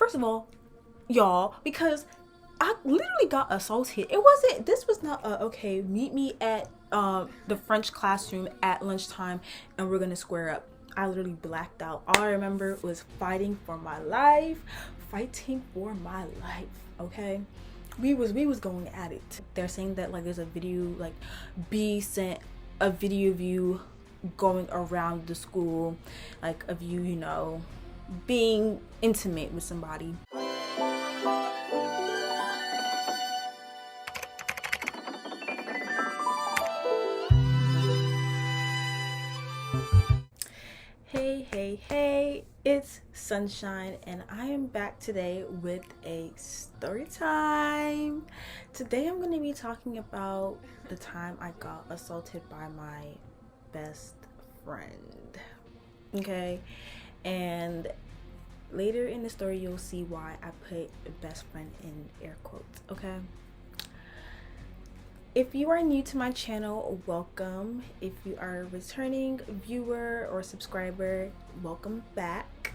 first of all, y'all, because I literally got assaulted. This was not okay, meet me at the French classroom at lunchtime and we're gonna square up. I literally blacked out. All I remember was fighting for my life, okay? We was going at it. They're saying that like there's a video, like B sent a video of you going around the school, like of you, you know, being intimate with somebody. Hey, it's Sunshine and I am back today with a story time. Today I'm going to be talking about the time I got assaulted by my best friend. Okay, and later in the story you'll see why I put best friend in air quotes. Okay, if you are new to my channel, welcome. If you are a returning viewer or subscriber, welcome back.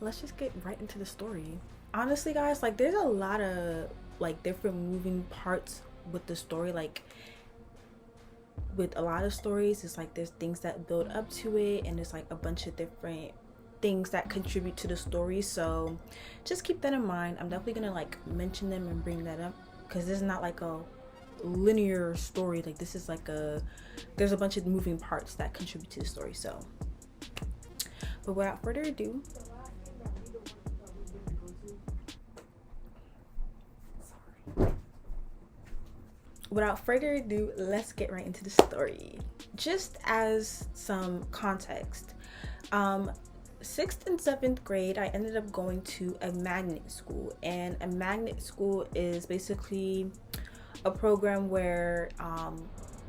Let's just get right into the story. Honestly guys, like there's a lot of like different moving parts with the story. Like with a lot of stories, it's like there's things that build up to it and there's like a bunch of different things that contribute to the story, so just keep that in mind. I'm definitely gonna like mention them and bring that up because this is not like a linear story. Like this is like there's a bunch of moving parts that contribute to the story. So but without further ado, let's get right into the story. Just as some context, 6th and 7th grade I ended up going to a magnet school, and a magnet school is basically a program where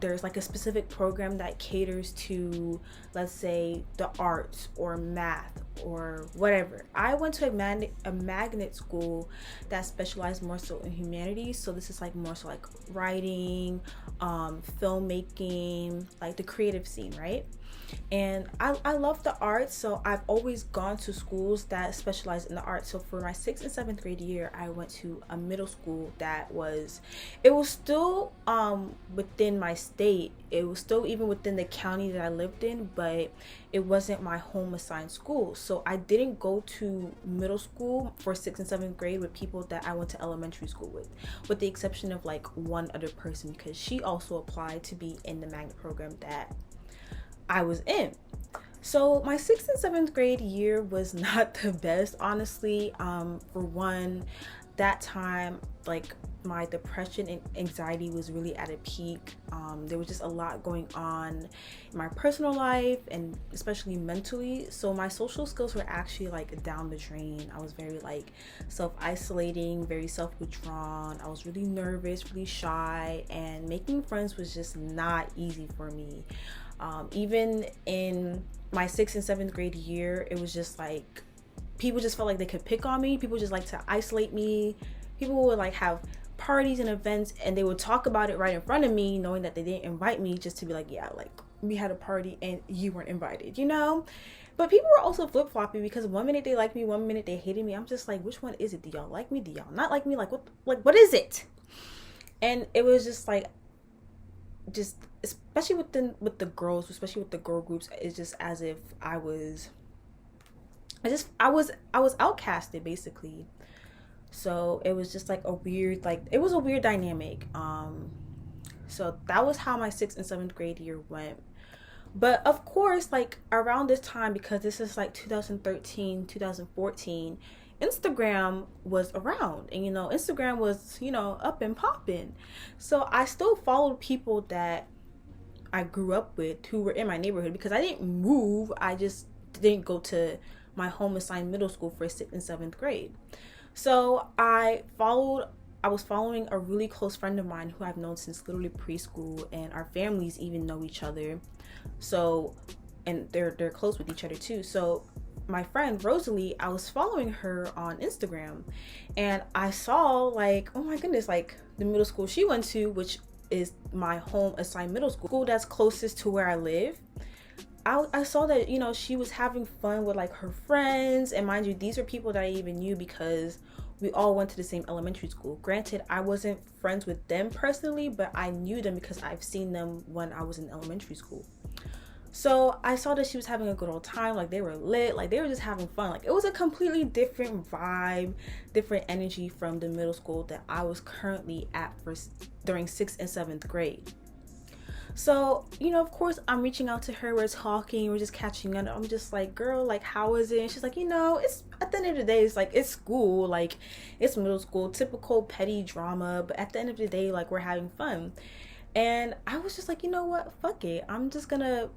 there's like a specific program that caters to, let's say, the arts or math or whatever. I went to a magnet school that specialized more so in humanities, so this is like more so like writing, filmmaking, like the creative scene, right? And I love the arts, so I've always gone to schools that specialize in the arts. So for my 6th and 7th grade year, I went to a middle school that was still within my state. It was still even within the county that I lived in, but it wasn't my home assigned school. So I didn't go to middle school for 6th and 7th grade with people that I went to elementary school with the exception of like one other person, because she also applied to be in the magnet program that I was in. So my 6th and 7th grade year was not the best, honestly. For one, that time, like my depression and anxiety was really at a peak. There was just a lot going on in my personal life and especially mentally. So my social skills were actually like down the drain. I was very like self-isolating, very self-withdrawn. I was really nervous, really shy, and making friends was just not easy for me. Even in my 6th and 7th grade year, it was just like people just felt like they could pick on me. People just like to isolate me. People would like have parties and events and they would talk about it right in front of me, knowing that they didn't invite me, just to be like, yeah, like we had a party and you weren't invited, you know? But people were also flip-flopping, because one minute they liked me, one minute they hated me. I'm just like, which one is it? Do y'all like me? Do y'all not like me? Like what is it? And it was just like, just especially with the girls, especially with the girl groups, it's just as if I was outcasted basically. So it was just like it was a weird dynamic. So that was how my 6th and 7th grade year went. But of course, like around this time, because this is like 2013, 2014, Instagram was around, and you know, Instagram was, you know, up and popping. So I still followed people that I grew up with who were in my neighborhood, because I didn't move. I just didn't go to my home assigned middle school for 6th and 7th grade. So I was following a really close friend of mine who I've known since literally preschool, and our families even know each other. So, and they're close with each other too. So my friend Rosalie, I was following her on Instagram, and I saw like, oh my goodness, like the middle school she went to, which is my home assigned middle school that's closest to where I live. I saw that, you know, she was having fun with like her friends. And mind you, these are people that I even knew because we all went to the same elementary school. Granted, I wasn't friends with them personally, but I knew them because I've seen them when I was in elementary school. So I saw that she was having a good old time. Like, they were lit, like they were just having fun. Like, it was a completely different vibe, different energy from the middle school that I was currently at during 6th and 7th grade. So, you know, of course, I'm reaching out to her. We're talking, we're just catching up. I'm just like, girl, like, how is it? And she's like, you know, it's at the end of the day, it's like, it's school, like, it's middle school, typical petty drama. But at the end of the day, like, we're having fun. And I was just like, you know what? Fuck it. I'm just gonna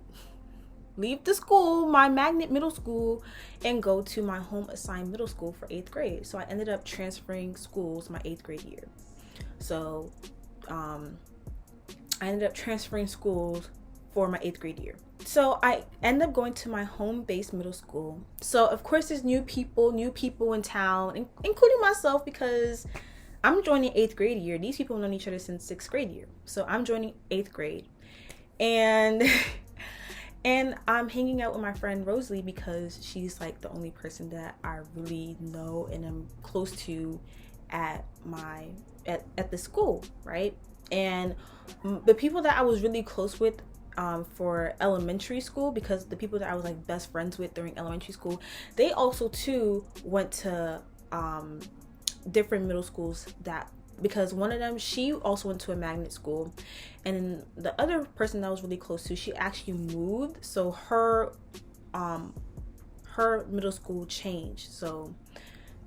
leave the school, my magnet middle school, and go to my home assigned middle school for 8th grade. So I ended up transferring schools my 8th grade year. So, I ended up transferring schools for my 8th grade year. So I ended up going to my home-based middle school. So of course there's new people in town, including myself, because I'm joining 8th grade year. These people have known each other since 6th grade year. So I'm joining 8th grade. And and I'm hanging out with my friend Rosalie because she's like the only person that I really know and I'm close to at the school, right? And the people that I was really close with for elementary school, because the people that I was like best friends with during elementary school, they also too went to different middle schools, that because one of them, she also went to a magnet school, and then the other person that I was really close to, she actually moved, so her middle school changed. So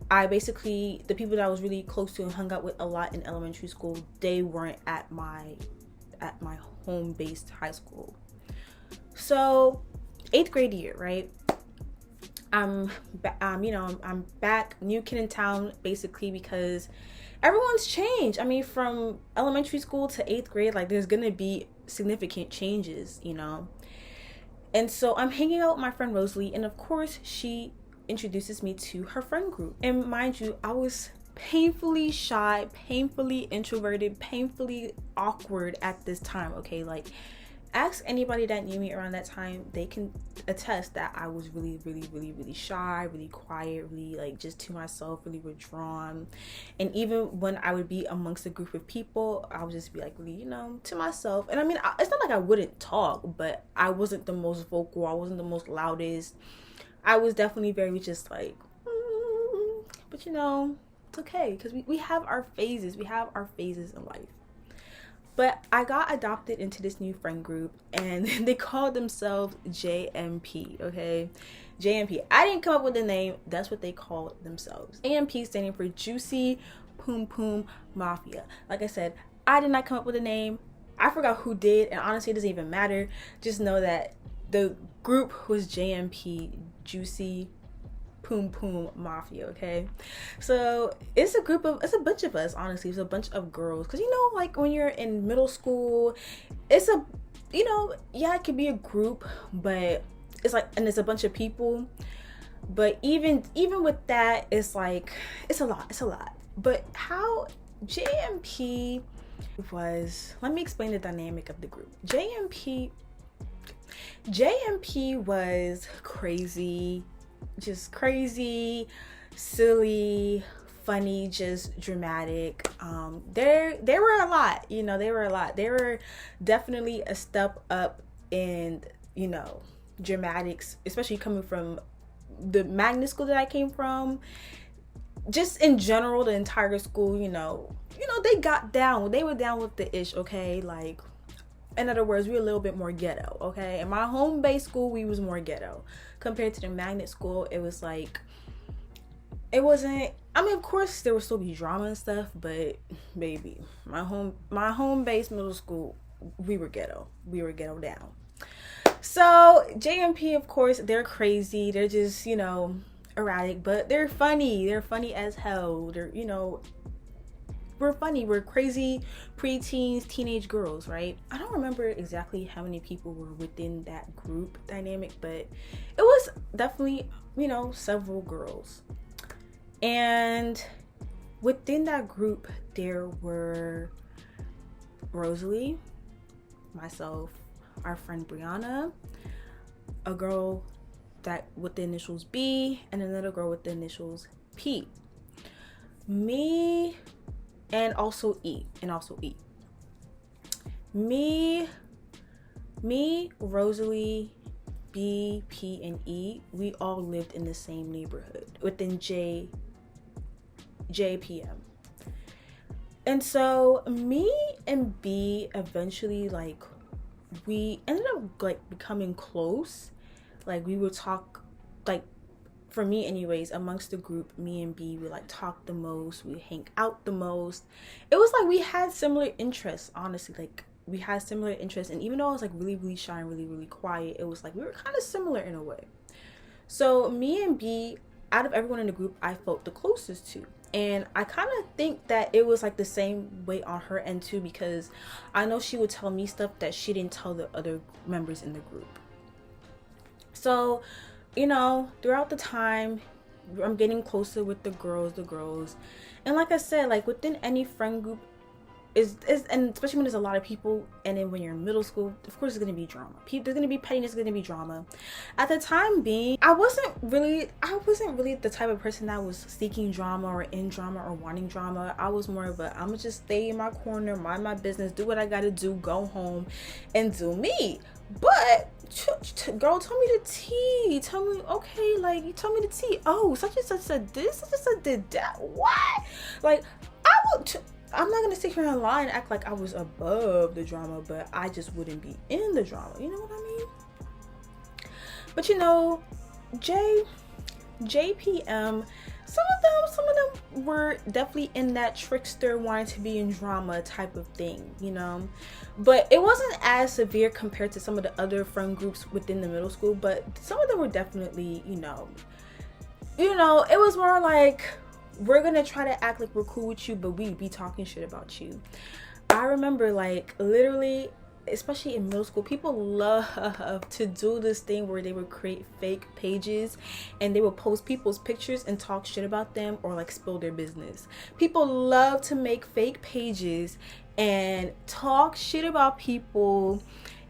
I basically, the people that I was really close to and hung out with a lot in elementary school, they weren't at my home-based high school. So 8th grade year, right? I'm back, new kid in town, basically, because everyone's changed. I mean, from elementary school to 8th grade, like there's gonna be significant changes, you know. And so I'm hanging out with my friend Rosalie, and of course she introduces me to her friend group. And mind you, I was painfully shy, painfully introverted, painfully awkward at this time. Okay, like, ask anybody that knew me around that time, they can attest that I was really, really, really, really shy, really quiet, really like just to myself, really withdrawn. And even when I would be amongst a group of people, I would just be like really, you know, to myself. And I mean, it's not like I wouldn't talk, but I wasn't the most vocal, I wasn't the most loudest. I was definitely very just like, but you know, it's okay, because we have our phases. We have our phases in life. But I got adopted into this new friend group, and they called themselves JMP, okay? JMP. I didn't come up with the name. That's what they called themselves. JMP standing for Juicy Poom Poom Mafia. Like I said, I did not come up with a name. I forgot who did, and honestly, it doesn't even matter. Just know that the group was JMP, Juicy Poom Poom Mafia, okay? So it's a bunch of us, honestly. It's a bunch of girls, because you know, like when you're in middle school, it's a, you know, yeah, it could be a group, but it's like, and it's a bunch of people, but even with that, it's like, it's a lot. But how JMP was, let me explain the dynamic of the group. JMP was crazy, just crazy, silly, funny, just dramatic. There were a lot, you know, they were definitely a step up in, you know, dramatics, especially coming from the magnet school that I came from. Just in general, the entire school, you know, they got down. They were down with the ish, okay? Like, in other words, we were a little bit more ghetto, okay? In my home-based school, we was more ghetto. Compared to the magnet school, it was like, it wasn't, I mean, of course, there would still be drama and stuff, but baby, my home-based middle school, we were ghetto. We were ghetto down. So, JMP, of course, they're crazy. They're just, you know, erratic, but they're funny. They're funny as hell. They're, you know, we're funny. We're crazy preteens, teenage girls, right? I don't remember exactly how many people were within that group dynamic, but it was definitely, you know, several girls. And within that group, there were Rosalie, myself, our friend Brianna, a girl that with the initials B, and another girl with the initials P. Me, and also E, Me, Rosalie, B, P, and E, we all lived in the same neighborhood within JPM. And so me and B eventually, like, we ended up like becoming close. Like, we would talk, like, for me anyways, amongst the group, me and B, we like talk the most, we hang out the most. It was like we had similar interests, honestly. Like, we had similar interests, and even though I was like really, really shy and really, really quiet, it was like we were kind of similar in a way. So me and B, out of everyone in the group, I felt the closest to. And I kind of think that it was like the same way on her end too, because I know she would tell me stuff that she didn't tell the other members in the group. So, you know, throughout the time, I'm getting closer with the girls. And like I said, like within any friend group, is and especially when there's a lot of people, and then when you're in middle school, of course there's gonna be drama. There's gonna be pettiness, there's gonna be drama. At the time being, I wasn't really the type of person that was seeking drama or in drama or wanting drama. I was more of a, I'm gonna just stay in my corner, mind my business, do what I gotta do, go home and do me. But girl, tell me the tea. Tell me, okay, like, you tell me the tea. Oh, such and such said this, such and such did that. What? Like, I'm not gonna sit here and lie and act like I was above the drama, but I just wouldn't be in the drama. You know what I mean? But you know, JPM, some of them were definitely in that trickster, wanting to be in drama type of thing, you know. But it wasn't as severe compared to some of the other friend groups within the middle school. But some of them were definitely, you know, it was more like, we're gonna try to act like we're cool with you, but we be talking shit about you. I remember, like, literally, especially in middle school, people love to do this thing where they would create fake pages and they would post people's pictures and talk shit about them, or like spill their business. People love to make fake pages and talk shit about people,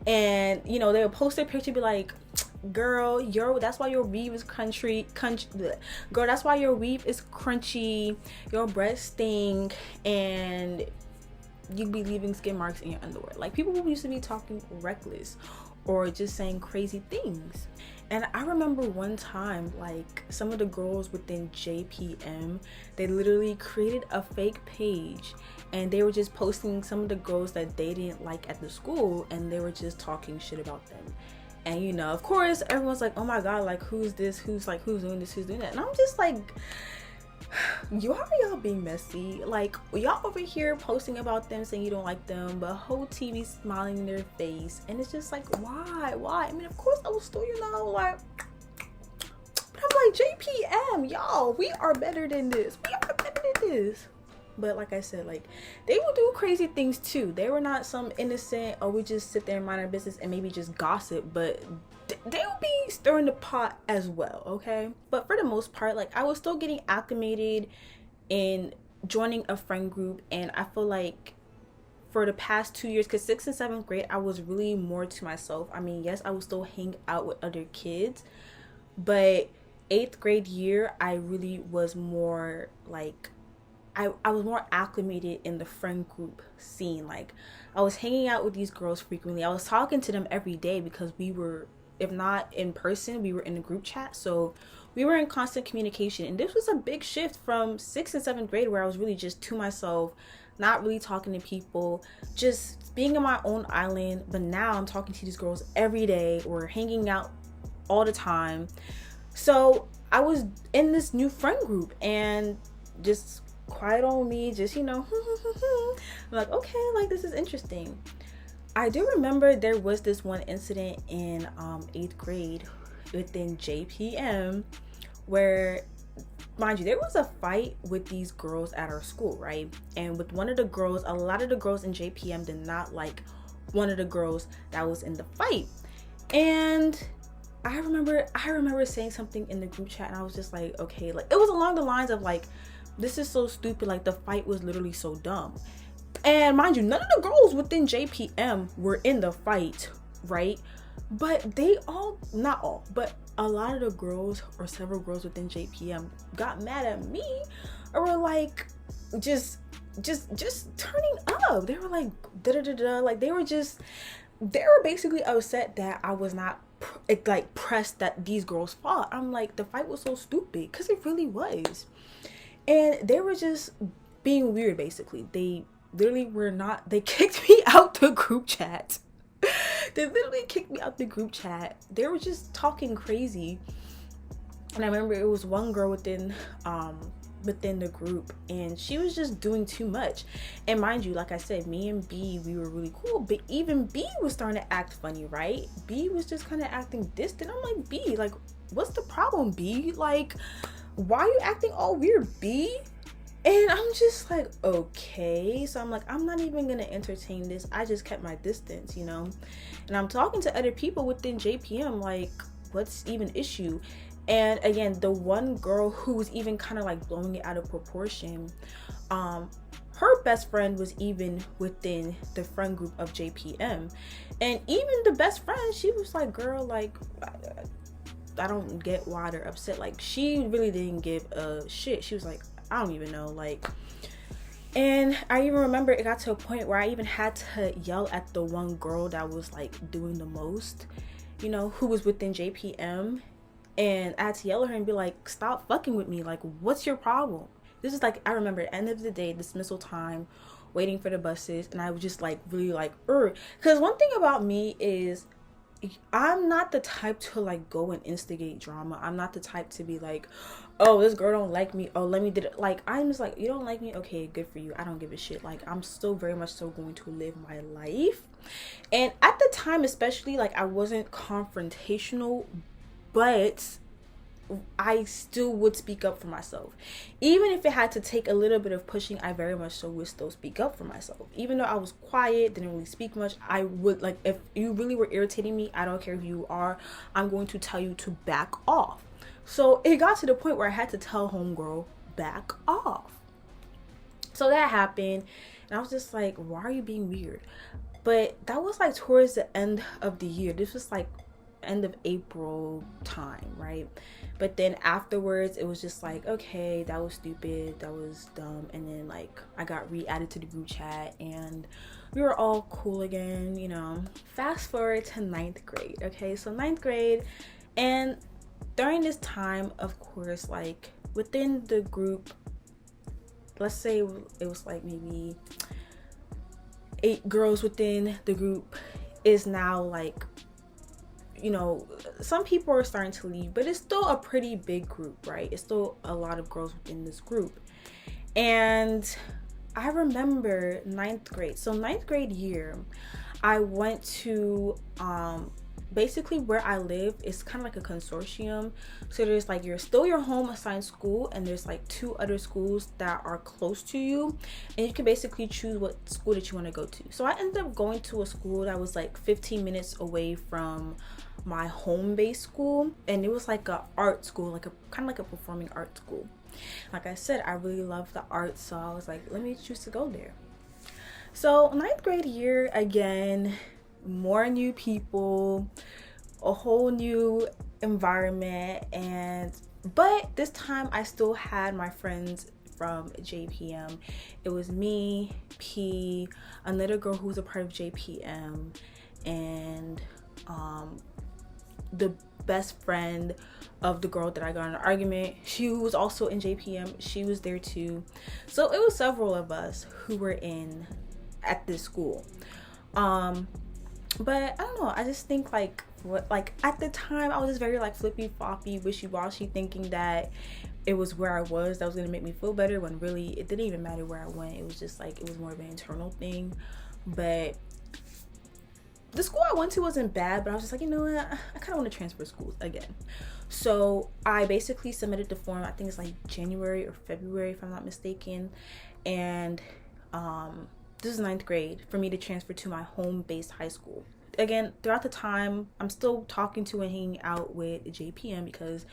and you know, they would post their picture, be like, girl, that's why your weave is girl, that's why your weave is crunchy, your breasts stink, and you'd be leaving skin marks in your underwear. Like, people used to be talking reckless or just saying crazy things. And I remember one time, like, some of the girls within JPM, they literally created a fake page and they were just posting some of the girls that they didn't like at the school, and they were just talking shit about them. And you know, of course, everyone's like, oh my god, like, who's this, who's doing this, who's doing that? And I'm just like, y'all being messy. Like, y'all over here posting about them, saying you don't like them, but whole TV smiling in their face. And it's just like, why? I mean, of course I will still, you know, like, but I'm like, JPM, y'all, we are better than this. But like I said, like, they will do crazy things too. They were not some innocent, oh, we just sit there and mind our business and maybe just gossip, but they'll be stirring the pot as well, okay? But for the most part, like, I was still getting acclimated in joining a friend group, and I feel like for the past 2 years, because 6th and 7th grade, I was really more to myself. I mean, yes, I would still hang out with other kids, but 8th grade year, I really was more like, I was more acclimated in the friend group scene. Like, I was hanging out with these girls frequently. I was talking to them every day because we were, if not in person, we were in a group chat. So we were in constant communication. And this was a big shift from 6th and 7th grade, where I was really just to myself, not really talking to people, just being in my own island. But now I'm talking to these girls every day. We're hanging out all the time. So I was in this new friend group, and just quiet on me, just, you know, I'm like, okay, like, this is interesting. I do remember there was this one incident in 8th grade within JPM where, mind you, there was a fight with these girls at our school, right? And with one of the girls, a lot of the girls in JPM did not like one of the girls that was in the fight. And I remember saying something in the group chat, and I was just like, okay, like, it was along the lines of like, this is so stupid, like, the fight was literally so dumb. And mind you, none of the girls within JPM were in the fight, right? But they all, not all, but a lot of the girls or several girls within JPM got mad at me, or were like just turning up. They were like da da da da, like they were basically upset that I was not like pressed that these girls fought. I'm like, the fight was so stupid, because it really was. And they were just being weird. Basically, they literally were not, they kicked me out the group chat. They literally kicked me out the group chat. They were just talking crazy. And I remember it was one girl within the group, and she was just doing too much. And mind you, like I said, me and B, we were really cool, but even B was starting to act funny, right? B was just kind of acting distant. I'm like, B, like, what's the problem, B? Like, why are you acting all weird, B? And I'm just like, okay. So I'm like, I'm not even gonna entertain this. I just kept my distance, you know? And I'm talking to other people within JPM, like, what's even issue? And again, the one girl who was even kind of like blowing it out of proportion, her best friend was even within the friend group of JPM. And even the best friend, she was like, girl, like, I don't get why they're upset. Like, she really didn't give a shit. She was like, I don't even know, like. And I even remember it got to a point where I even had to yell at the one girl that was like doing the most, you know, who was within JPM. And I had to yell at her and be like, stop fucking with me. Like, what's your problem? This is like, I remember at the end of the day, dismissal time, waiting for the buses. And I was just like, really like, because one thing about me is I'm not the type to like go and instigate drama. I'm not the type to be like, oh, this girl don't like me, oh, let me did it. Like, I'm just like, you don't like me, okay, good for you, I don't give a shit. Like, I'm still very much so going to live my life. And at the time, especially, like, I wasn't confrontational, but I still would speak up for myself. Even if it had to take a little bit of pushing, I very much so would still speak up for myself. Even though I was quiet, didn't really speak much, I would, like, if you really were irritating me, I don't care who you are, I'm going to tell you to back off. So it got to the point where I had to tell homegirl, back off. So that happened, and I was just like, why are you being weird? But that was like towards the end of the year. This was like end of April time, right? But then afterwards, it was just like, okay, that was stupid, that was dumb. And then like I got re-added to the group chat, and we were all cool again, you know. Fast forward to 9th grade. Okay, so 9th grade, and during this time, of course, like within the group, let's say it was like maybe 8 girls within the group, is now like, you know, some people are starting to leave, but it's still a pretty big group, right? It's still a lot of girls within this group. And I remember 9th grade. So 9th grade year, I went to basically where I live is kind of like a consortium. So there's like your home assigned school, and there's like 2 other schools that are close to you, and you can basically choose what school that you want to go to. So I ended up going to a school that was like 15 minutes away from my home-based school, and it was like a art school, like a kind of like a performing art school. Like I said, I really love the art, so I was like, let me choose to go there. So 9th grade year, again, more new people, a whole new environment, but this time I still had my friends from JPM. It was me, P, another girl who was a part of JPM, and the best friend of the girl that I got in an argument. She was also in JPM. She was there too. So it was several of us who were at this school. But I don't know, I just think like at the time I was just very like flippy floppy, wishy-washy, thinking that it was where I was that was gonna make me feel better, when really it didn't even matter where I went. It was just like, it was more of an internal thing. But the school I went to wasn't bad, but I was just like, you know what, I kind of want to transfer schools again. So I basically submitted the form, I think it's like January or February if I'm not mistaken, and this is 9th grade, for me to transfer to my home-based high school. Again, throughout the time, I'm still talking to and hanging out with JPM because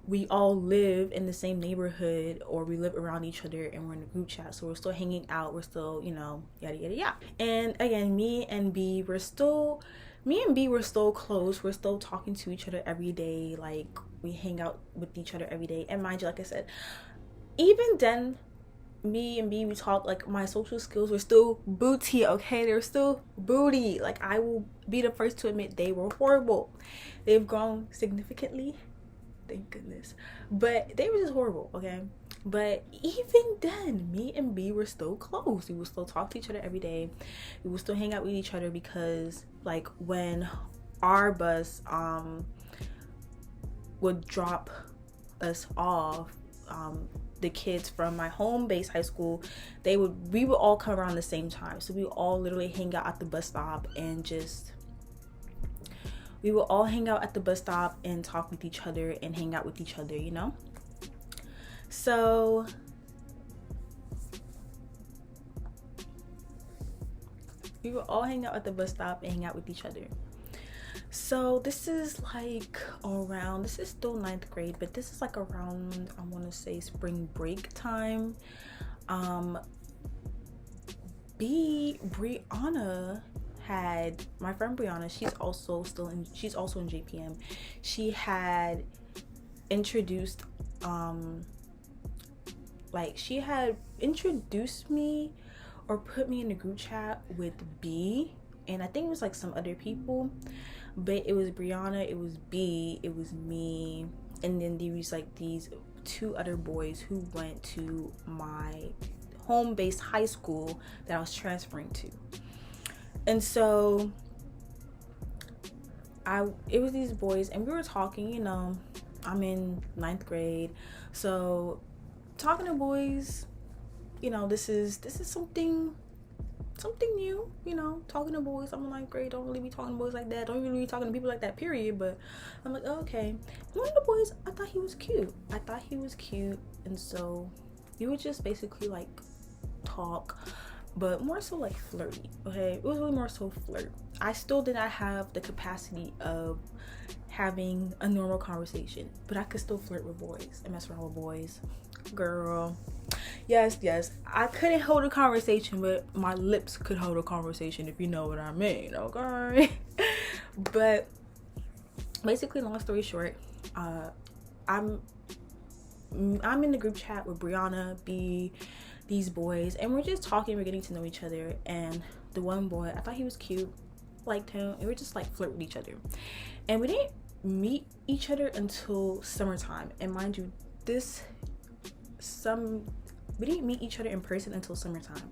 we all live in the same neighborhood, or we live around each other, and we're in a group chat, so we're still hanging out, we're still, you know, yada yada yada. And again, me and B, we're still me and B were still close. We're still talking to each other every day. Like, we hang out with each other every day. And mind you, like I said, even then, me and B, we talk, like, my social skills were still booty, okay? They were still booty. Like, I will be the first to admit they were horrible. They've grown significantly, thank goodness, but they were just horrible, okay? But even then, me and B were still close. We would still talk to each other every day. We would still hang out with each other because, like, when our bus would drop us off, the kids from my home base high school, we would all come around the same time. So we would all literally hang out at the bus stop and we would all hang out at the bus stop and talk with each other and hang out with each other, you know? So we would all hang out at the bus stop and hang out with each other. So this is like around, this is still 9th grade, but this is like around, I want to say spring break time. Brianna had, my friend Brianna, she's also in JPM. She had introduced, she had introduced me or put me in a group chat with B, and I think it was like some other people, but it was Brianna, it was B, it was me, and then there was like these 2 other boys who went to my home-based high school that I was transferring to. And so it was these boys, and we were talking, you know, I'm in 9th grade, so talking to boys, you know, this is something new, you know, talking to boys. I'm in 9th grade, don't really be talking to boys like that, don't really be talking to people like that, period. But I'm like, oh, okay. One of the boys, I thought he was cute, and so we would just basically like talk, but more so like flirty, okay? It was really more so flirt. I still did not have the capacity of having a normal conversation, but I could still flirt with boys and mess around with boys. Girl, yes, I couldn't hold a conversation, but my lips could hold a conversation, if you know what I mean, okay? But basically, long story short, I'm in the group chat with Brianna, B, these boys, and we're just talking, we're getting to know each other. And the one boy, I thought he was cute, liked him, and we're just like flirt with each other. And we didn't meet each other until summertime. And mind you, we didn't meet each other in person until summertime.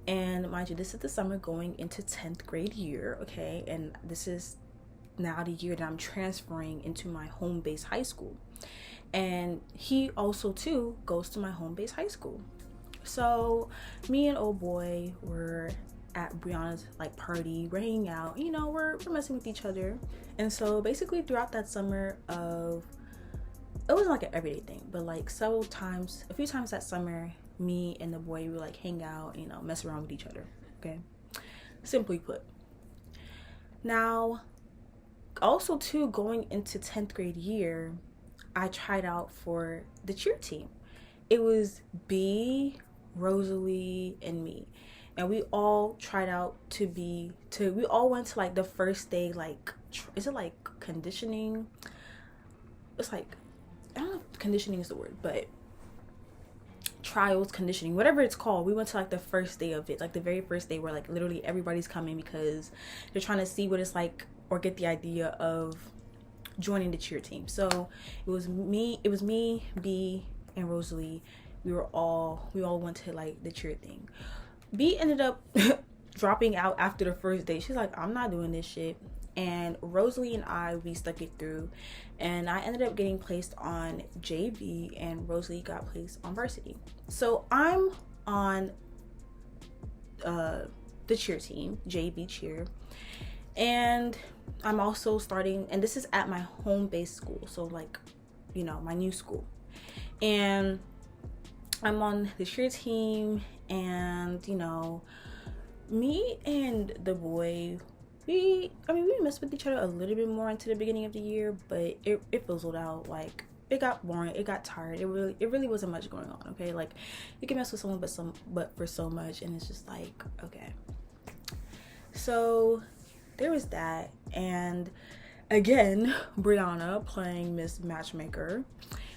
And mind you, this is the summer going into 10th grade year, okay? And this is now the year that I'm transferring into my home base high school. And he also too goes to my home base high school. So me and old boy were at Brianna's like party, we're hanging out, you know, we're messing with each other. And so basically throughout that summer it wasn't like an everyday thing, but like a few times that summer, me and the boy would like hang out, you know, mess around with each other, okay? Simply put. Now, also too, going into 10th grade year, I tried out for the cheer team. It was B, Rosalie, and me. And we all tried out we all went to like the first day, like, is it like conditioning? It's like, I don't know if conditioning is the word, but trials, conditioning, whatever it's called. We went to like the first day of it, like the very first day where like literally everybody's coming because they're trying to see what it's like or get the idea of joining the cheer team. So it was me, B, and Rosalie. We all went to like the cheer thing. B ended up dropping out after the first day. She's like, I'm not doing this shit. And Rosalie and we stuck it through, and I ended up getting placed on JV, and Rosalie got placed on varsity. So I'm on the cheer team, JV cheer, and I'm also starting, and this is at my home-based school, so like, you know, my new school. And I'm on the cheer team, and you know, me and the boy, we messed with each other a little bit more into the beginning of the year, but it fizzled out. Like, it got boring, it got tired. It really wasn't much going on, okay? Like, you can mess with someone but for so much, and it's just like, okay. So there was that. And again, Brianna playing Miss Matchmaker,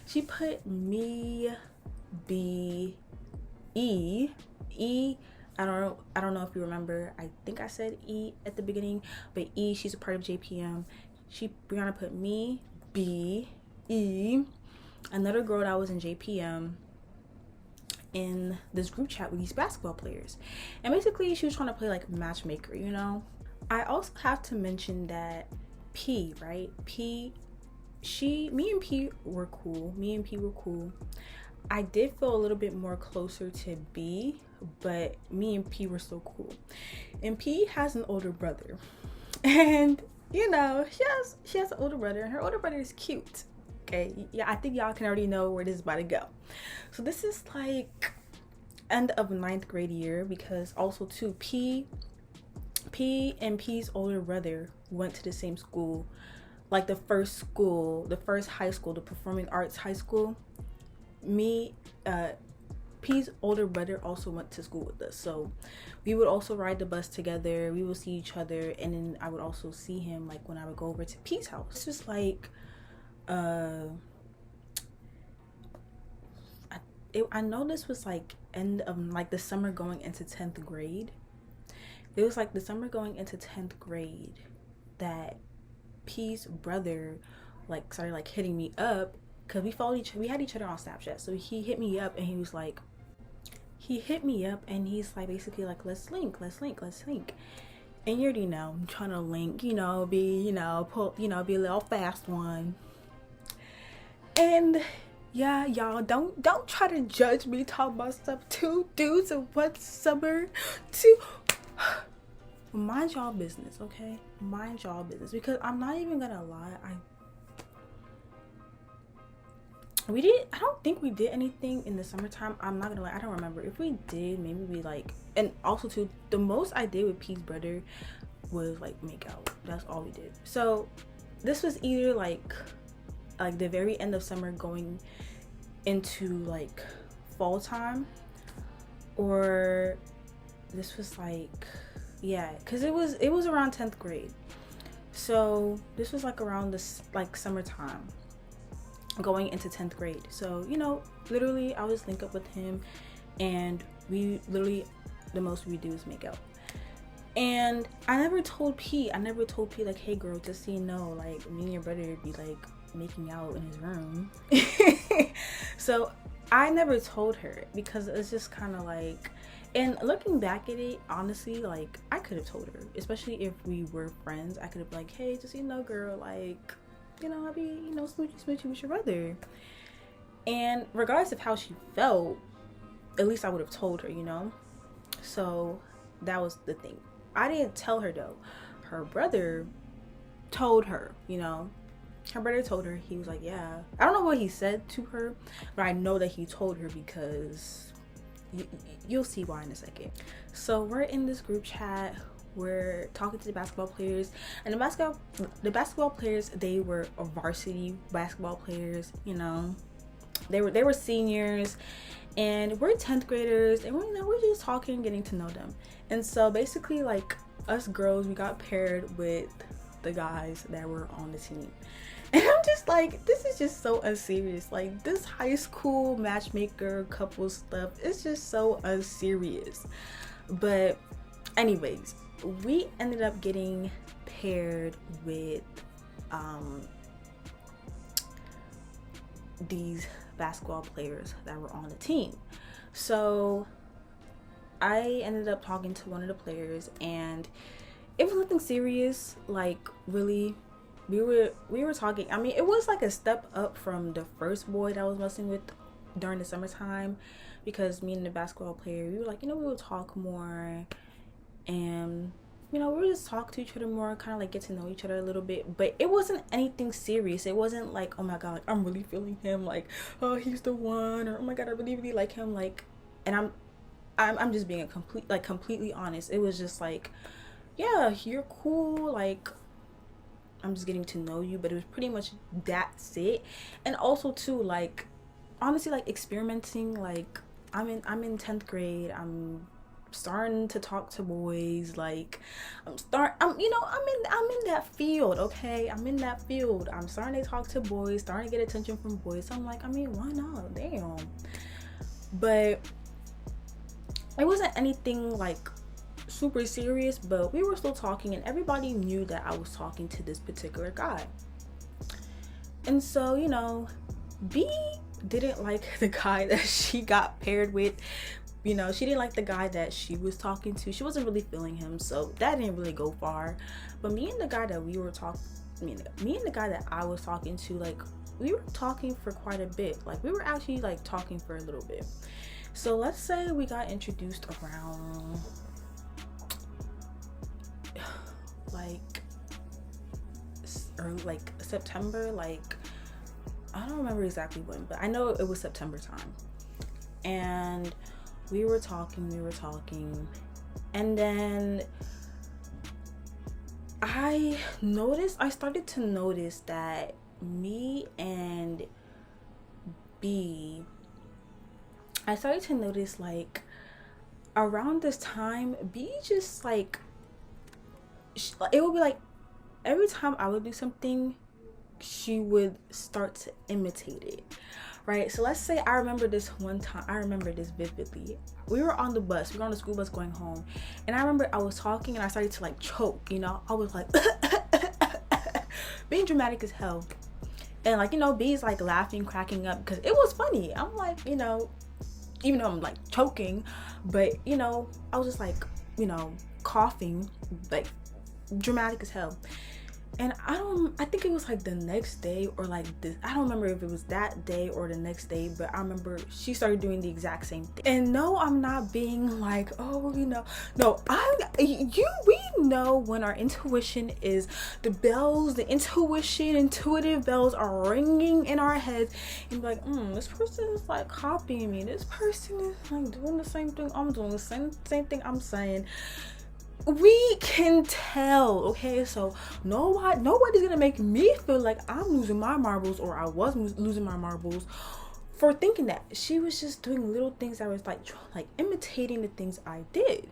she put me B E E. I don't know if you remember. I think I said E at the beginning, but E, she's a part of JPM. Brianna put me B E, another girl that was in JPM, in this group chat with these basketball players. And basically she was trying to play like matchmaker, you know. I also have to mention that P, right? Me and P were cool. I did feel a little bit more closer to B, but me and P were still cool. And P has an older brother. And you know, she has an older brother, and her older brother is cute. Okay, yeah, I think y'all can already know where this is about to go. So this is like end of 9th grade year, because also too, P and P's older brother went to the same school, like the first high school, the performing arts high school. P's older brother also went to school with us, so we would also ride the bus together. We would see each other, and then I would also see him like when I would go over to P's house. It's just like I know this was like end of like the summer going into 10th grade. It was like the summer going into 10th grade that P's brother like started like hitting me up, because we had each other on Snapchat. So he hit me up and he's like basically like, let's link. And you already know, I'm trying to link, be a little fast one. And yeah, y'all, don't try to judge me talking about stuff. 2 dudes in 1 summer. Mind y'all business, okay? Mind y'all business. Because I'm not even gonna lie, I don't think we did anything in the summertime. I'm not gonna lie, I don't remember. If we did, maybe we like, and also too, the most I did with P's brother was like make out. That's all we did. So this was either like the very end of summer going into like fall time, or this was like, yeah, because it was around 10th grade. So this was like around this like summertime going into 10th grade. So, literally I was link up with him, and we literally, the most we do is make out. And I never told P like, hey girl, just so you know, like me and your brother would be like making out in his room. So I never told her, because it's just kind of like, and looking back at it, honestly, like I could have told her, especially if we were friends. I could have been like, hey, just so you know, girl, like, I'll be, smoochy with your brother. And regardless of how she felt, at least I would have told her, So that was the thing. I didn't tell her though. Her brother told her, Her brother told her. He was like, yeah. I don't know what he said to her, but I know that he told her, because you'll see why in a second. So we're in this group chat. We're talking to the basketball players, and the basketball players, they were varsity basketball players. They were seniors, and we're 10th graders, and we're just talking, getting to know them. And so basically, like, us girls, we got paired with the guys that were on the team. And I'm just like, this is just so unserious. Like, this high school matchmaker couple stuff, it's just so unserious. But anyways, we ended up getting paired with these basketball players that were on the team. So I ended up talking to one of the players, and it was nothing serious. Like, really, we were talking. I mean, it was like a step up from the first boy that I was messing with during the summertime, because me and the basketball player, we were like, we would talk more, and we would just talk to each other more, kind of like get to know each other a little bit. But it wasn't anything serious. It wasn't like, oh my god, like, I'm really feeling him, like, oh, he's the one, or oh my god, I really, really like him, like. And I'm just being completely honest. It was just like, yeah, you're cool, like, I'm just getting to know you. But it was pretty much that's it. And also too, like, honestly, like, experimenting. Like, I'm in 10th grade. I'm starting to talk to boys. Like I'm in that field, okay? I'm in that field. I'm starting to talk to boys, starting to get attention from boys. So I'm like, I mean, why not? Damn. But it wasn't anything like super serious, but we were still talking, and everybody knew that I was talking to this particular guy. And so, B didn't like the guy that she got paired with. She didn't like the guy that she was talking to. She wasn't really feeling him, so that didn't really go far. But me and the guy that I was talking to, like, we were talking for quite a bit. Like, we were actually like talking for a little bit. So let's say we got introduced around like September, like I don't remember exactly when, but I know it was September time. And we were talking, and then I started to notice that me and B, I started to notice, like, around this time, B just, like, it would be like every time I would do something, she would start to imitate it, right? So let's say I remember this vividly. We were on the school bus going home, and I remember I was talking and I started to like choke, I was like being dramatic as hell. And like, B's like laughing, cracking up because it was funny. I'm like, even though I'm like choking, but I was just like, coughing, like dramatic as hell. And I think it was like the next day or like this. I don't remember if it was that day or the next day, but I remember she started doing the exact same thing. And no, I'm not being like, oh, no, we know when our intuition is the intuitive bells are ringing in our heads, and be like, this person is like copying me. This person is like doing the same thing I'm doing, the same thing I'm saying. We can tell, okay? So nobody's gonna make me feel like I'm losing my marbles, or I was losing my marbles, for thinking that. She was just doing little things that was like imitating the things I did.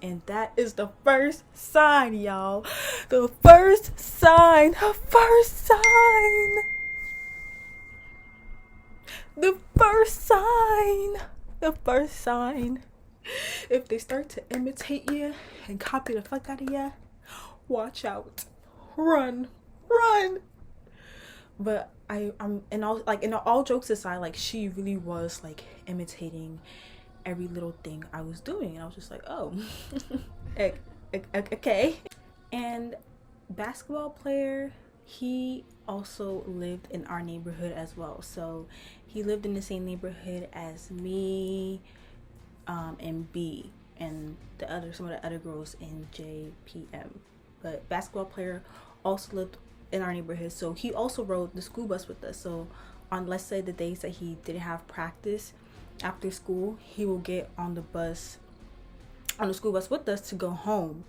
And that is the first sign, y'all. The first sign. If they start to imitate you and copy the fuck out of you, watch out. Run. But all jokes aside, like, she really was like imitating every little thing I was doing, and I was just like, oh, okay. And basketball player, he also lived in our neighborhood as well. So he lived in the same neighborhood as me, and B, and some of the other girls in JPM. But basketball player also lived in our neighborhood, so he also rode the school bus with us. So on, let's say, the days that he didn't have practice after school, he will get on the school bus with us to go home.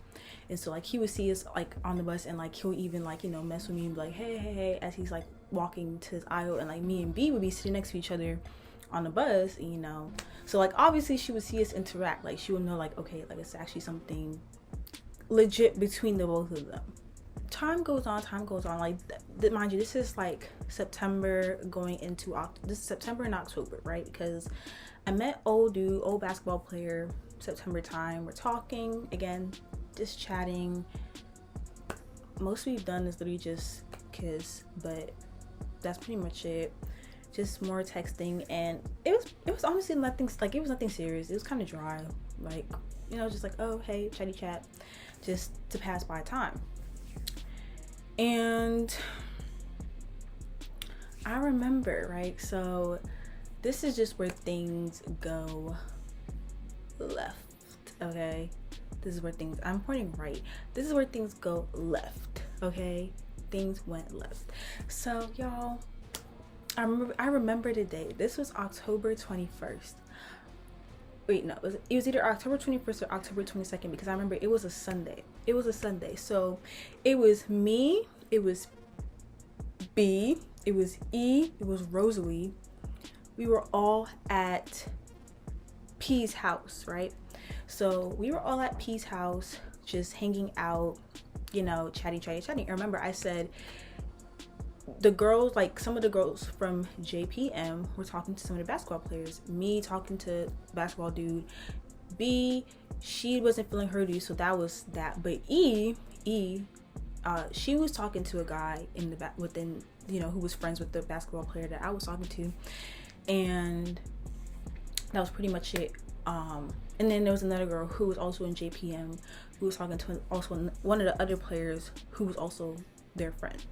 And so like he would see us like on the bus, and like he'll even like mess with me and be like, hey, as he's like walking to his aisle, and like me and B would be sitting next to each other on the bus, so like obviously she would see us interact, like she would know like, okay, like it's actually something legit between the both of them. Time goes on, like mind you, this is like September going into this is September and October, right? Because I met old basketball player September time. We're talking again, just chatting. Most we've done is literally just kiss, but that's pretty much it. Just more texting, and it was honestly nothing, like it was nothing serious. It was kind of dry, like just like, oh hey, chatty chat, just to pass by time. And I remember, right, so this is just where things go left, okay? This is where things, I'm pointing right, this is where things go left, okay? Things went left. So y'all, I remember the day. This was October 21st. Wait, no, it was either October 21st or October 22nd, because I remember it was a Sunday. So it was me, it was B, it was E, it was Rosalie. We were all at P's house, right? So we were all at P's house, just hanging out, chatting. I remember I said the girls, like some of the girls from JPM were talking to some of the basketball players. Me talking to basketball dude. B, she wasn't feeling her dude, so that was that. But E, she was talking to a guy in the back within, who was friends with the basketball player that I was talking to, and that was pretty much it. And then there was another girl who was also in JPM who was talking to also one of the other players who was also their friend.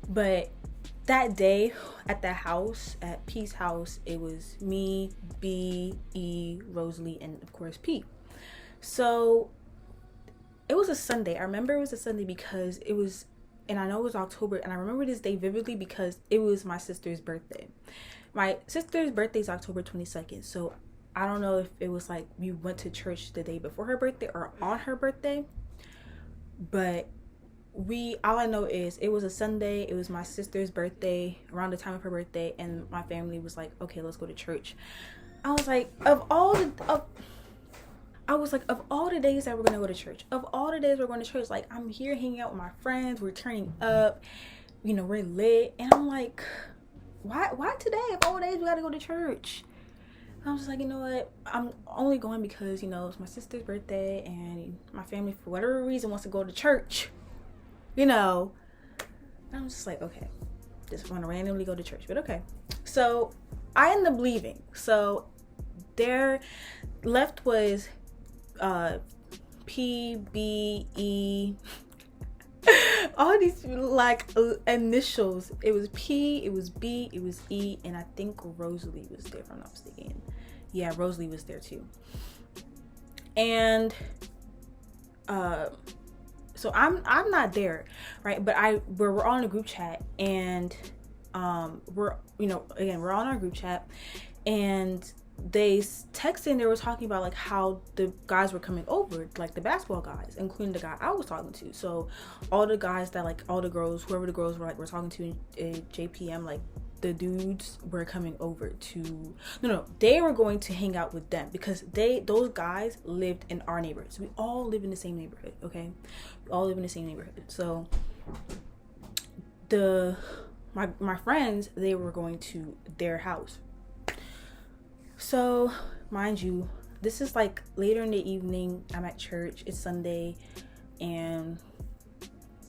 But that day at the house, at P's house, it was me, B, E, Rosalie, and of course P. So it was a Sunday. I remember it was a Sunday because it was, and I know it was October, and I remember this day vividly because it was my sister's birthday. My sister's birthday is October 22nd. So I don't know if it was like we went to church the day before her birthday or on her birthday, but all I know is it was a Sunday. It was my sister's birthday, around the time of her birthday, and my family was like, okay, let's go to church. I was like, of all the days that we're gonna go to church, like, I'm here hanging out with my friends, we're turning up, we're lit, and I'm like, why today? Of all days we gotta go to church. I was just like, you know what? I'm only going because, it's my sister's birthday and my family, for whatever reason, wants to go to church. And I'm just like, okay, just want to randomly go to church. But okay. So I end up leaving. So there left was P, B, E, all these like initials. It was P, it was B, it was E, and I think Rosalie was there, if I'm not mistaken. Yeah, Rosalie was there too. And so I'm not there, right? But we're all in a group chat, and we're on our group chat, and they texted, they were talking about like how the guys were coming over, like the basketball guys, including the guy I was talking to. So all the guys that, like, all the girls, whoever the girls were, like, we're talking to in JPM, like, the dudes were coming over to they were going to hang out with them because those guys lived in our neighborhood. So we all live in the same neighborhood, okay? We all live in the same neighborhood. So my friends, they were going to their house. So mind you, this is like later in the evening. I'm at church, it's Sunday, and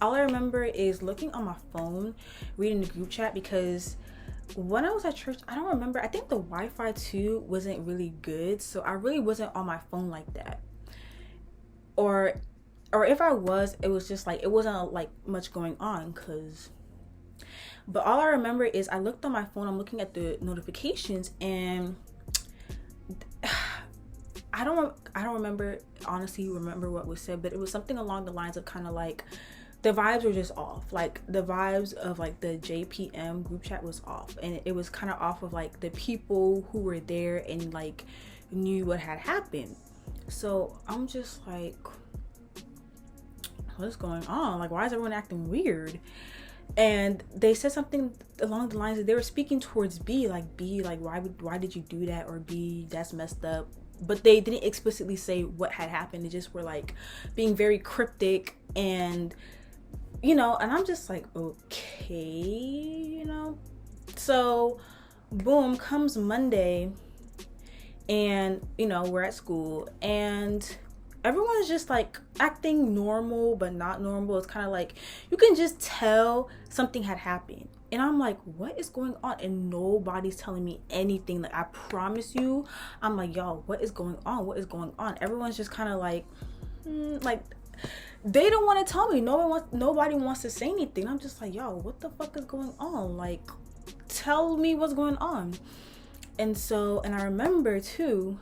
all I remember is looking on my phone, reading the group chat, because when I was at church, I don't remember, I think the Wi-Fi too wasn't really good, so I really wasn't on my phone like that. Or if I was, it was just like, it wasn't like much going on, but all I remember is I looked on my phone, I'm looking at the notifications, and I don't honestly remember what was said, but it was something along the lines of kind of like, the vibes were just off. Like, the vibes of like the JPM group chat was off, and it was kind of off of like the people who were there and like knew what had happened. So I'm just like, what's going on? Like, why is everyone acting weird? And they said something along the lines that they were speaking towards B, like, why did you do that? Or B, that's messed up. But they didn't explicitly say what had happened. They just were like being very cryptic, and and I'm just like, okay, So boom, comes Monday, and we're at school, and everyone's just like acting normal but not normal. It's kind of like you can just tell something had happened, and I'm like, what is going on? And nobody's telling me anything. Like, I promise you, I'm like, y'all, what is going on? Everyone's just kind of like like, they don't want to tell me. Nobody wants to say anything. I'm just like, yo, what the fuck is going on? Like, tell me what's going on. And I remember too,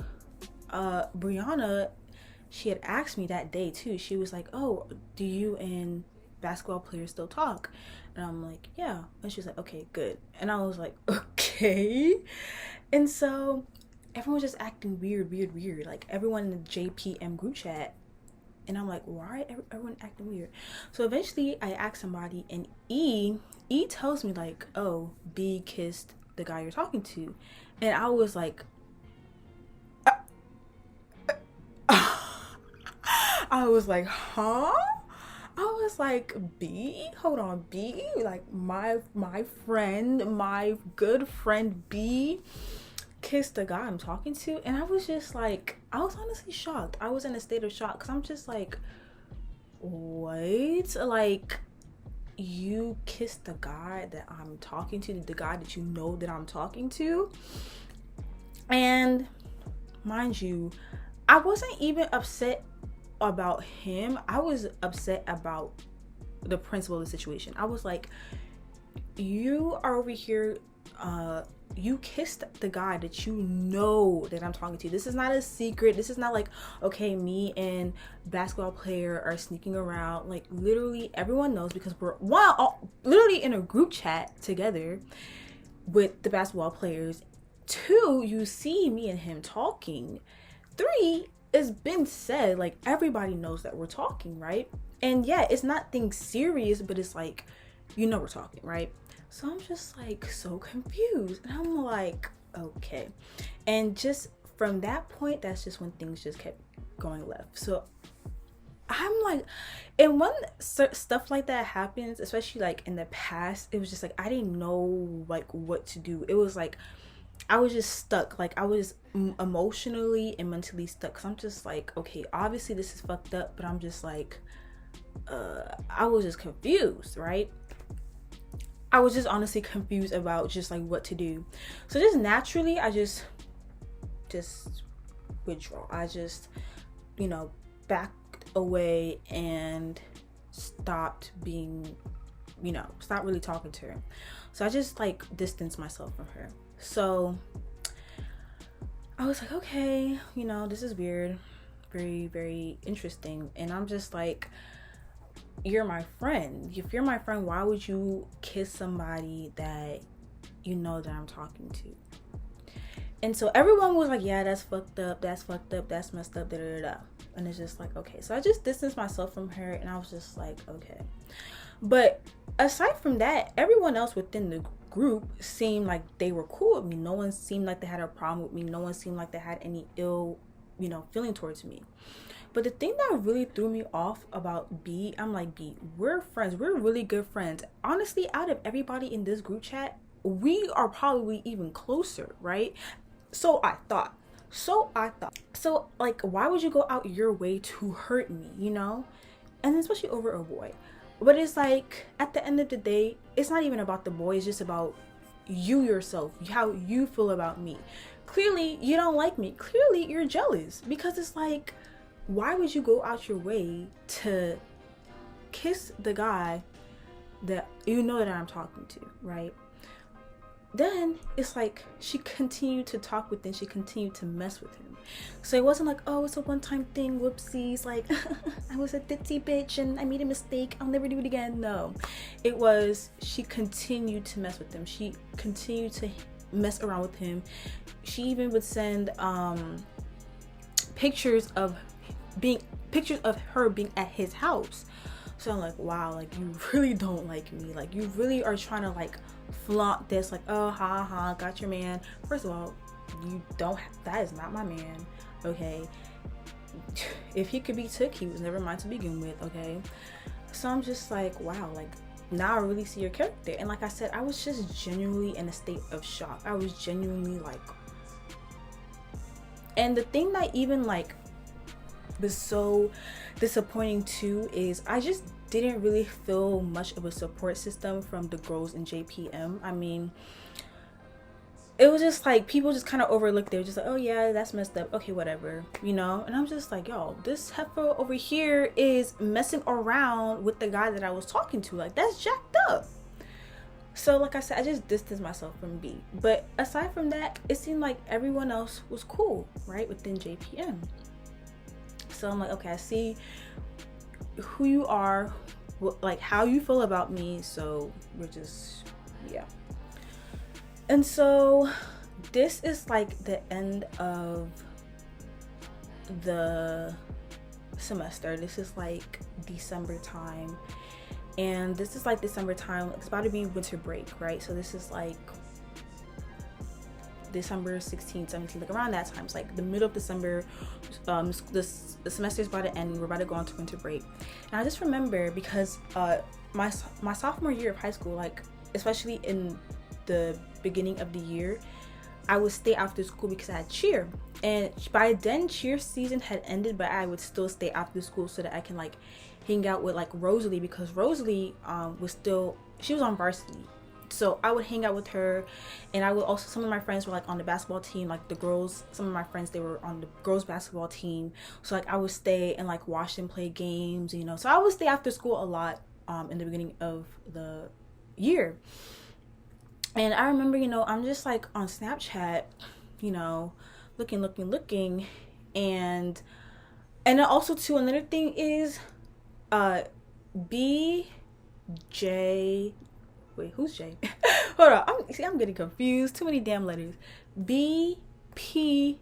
Brianna, she had asked me that day too. She was like, oh, do you and basketball players still talk? And I'm like, yeah. And she's like, okay, good. And I was like, okay. And so everyone was just acting weird. Like, everyone in the JPM group chat. And I'm like, why everyone acting weird? So eventually I asked somebody, and E tells me like, oh, B kissed the guy you're talking to. And I was like, I was like, huh? I was like, B? Hold on, B? Like my friend, my good friend B kissed the guy I'm talking to, and I was just like, I was honestly shocked. I was in a state of shock because I'm just like, what? Like, you kissed the guy that I'm talking to, the guy that you know that I'm talking to? And mind you, I wasn't even upset about him. I was upset about the principle of the situation. I was like, you are over here, you kissed the guy that you know that I'm talking to. This is not a secret. This is not like, okay, me and basketball player are sneaking around. Like, literally everyone knows, because we're literally in a group chat together with the basketball players. 2, you see me and him talking. 3, it's been said, like, everybody knows that we're talking, right? And yeah, it's not things serious, but it's like, you know, we're talking, right? So I'm just like so confused, and I'm like, okay. And just from that point, that's just when things just kept going left. So I'm like, and when stuff like that happens, especially like in the past, it was just like I didn't know like what to do. It was like I was just stuck. Like, I was emotionally and mentally stuck, because I'm just like, okay, obviously this is fucked up, but I'm just like, I was just confused, right? I was just honestly confused about just like what to do. So just naturally, I just withdraw. I just, you know, backed away and stopped being, you know, stopped really talking to her. So I just like distanced myself from her. So I was like, okay, you know, this is weird, very, very interesting. And I'm just like, you're my friend. If you're my friend, why would you kiss somebody that you know that I'm talking to? And so everyone was like, yeah, that's fucked up, that's fucked up, that's messed up, da da da. And it's just like, okay. So I just distanced myself from her, and I was just like, okay. But aside from that, everyone else within the group seemed like they were cool with me. No one seemed like they had a problem with me. No one seemed like they had any ill, you know, feeling towards me. But the thing that really threw me off about B, I'm like, B, we're friends. We're really good friends. Honestly, out of everybody in this group chat, we are probably even closer, right? So I thought. So like, why would you go out your way to hurt me, you know? And especially over a boy. But it's like, at the end of the day, it's not even about the boy. It's just about you yourself, how you feel about me. Clearly, you don't like me. Clearly, you're jealous. Because it's like, why would you go out your way to kiss the guy that you know that I'm talking to, right? Then it's like she continued to talk with him. She continued to mess with him. So it wasn't like, oh, it's a one-time thing, whoopsies, like I was a ditzy bitch and I made a mistake, I'll never do it again. No, it was, she continued to mess with him. She continued to mess around with him. She even would send pictures of her being at his house. So I'm like, wow, like, you really don't like me. Like, you really are trying to like flaunt this, like, oh, ha, got your man. First of all, you don't, that is not my man, okay? If he could be took, he was never mine to begin with, okay? So I'm just like, wow, like, now I really see your character. And like I said, I was just genuinely in a state of shock. I was genuinely like, and the thing that even like was so disappointing too is I just didn't really feel much of a support system from the girls in JPM. I mean, it was just like people just kind of overlooked. They were just like, oh yeah, that's messed up, okay, whatever, you know? And I'm just like, yo, this heifer over here is messing around with the guy that I was talking to. Like, that's jacked up. So like I said, I just distanced myself from B. But aside from that, it seemed like everyone else was cool, right, within JPM. So I'm like, okay, I see who you are, like how you feel about me. So we're just, yeah. And so this is like the end of the semester. This is like December time. And this is like December time. It's about to be winter break, right? So this is like December 16th, 17th, like around that time. It's like the middle of December. The semester's about to end. We're about to go on to winter break. And I just remember because my sophomore year of high school, like especially in the beginning of the year, I would stay after school because I had cheer. And by then cheer season had ended, but I would still stay after school so that I can like hang out with like Rosalie, because Rosalie she was on varsity. So I would hang out with her, and I would also, some of my friends were like on the basketball team, like the girls, some of my friends, they were on the girls basketball team. So like I would stay and like watch them play games, you know. So I would stay after school a lot in the beginning of the year. And I remember, you know, I'm just like on Snapchat, you know, looking. And then also too, another thing is BJ, wait, who's J? Hold on, I'm getting confused. Too many damn letters. BPE,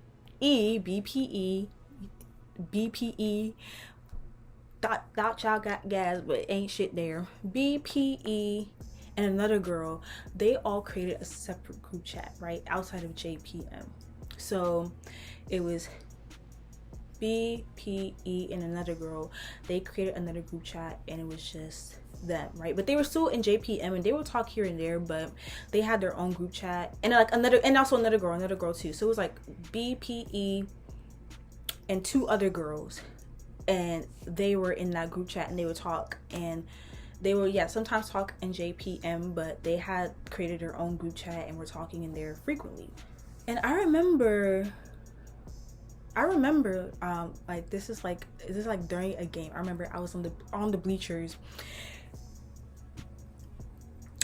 thought y'all got gas, but ain't shit there. BPE and another girl, they all created a separate group chat, right, outside of JPM. So it was BPE and another girl. They created another group chat, and it was just them, right? But they were still in JPM, and they would talk here and there, but they had their own group chat, and like also another girl too. So it was like BPE and two other girls, and they were in that group chat, and they would talk, and they were sometimes talk in JPM, but they had created their own group chat and were talking in there frequently. And I remember like this is like during a game. I remember I was on the bleachers.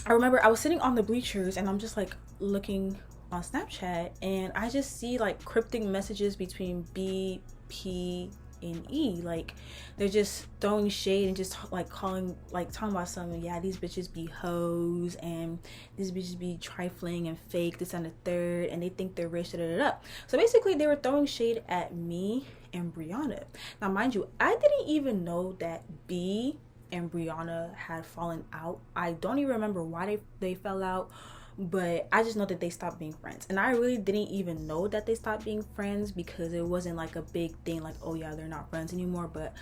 I remember I was sitting on the bleachers, and I'm just like looking on Snapchat, and I just see like cryptic messages between B, P, and E. Like they're just throwing shade and just talking about something. Yeah, these bitches be hoes, and these bitches be trifling and fake, this and the third, and they think they're rich. So basically they were throwing shade at me and Brianna. Now mind you, I didn't even know that B and Brianna had fallen out. I don't even remember why they fell out, but I just know that they stopped being friends. And I really didn't even know that they stopped being friends because it wasn't like a big thing, like, oh yeah, they're not friends anymore. But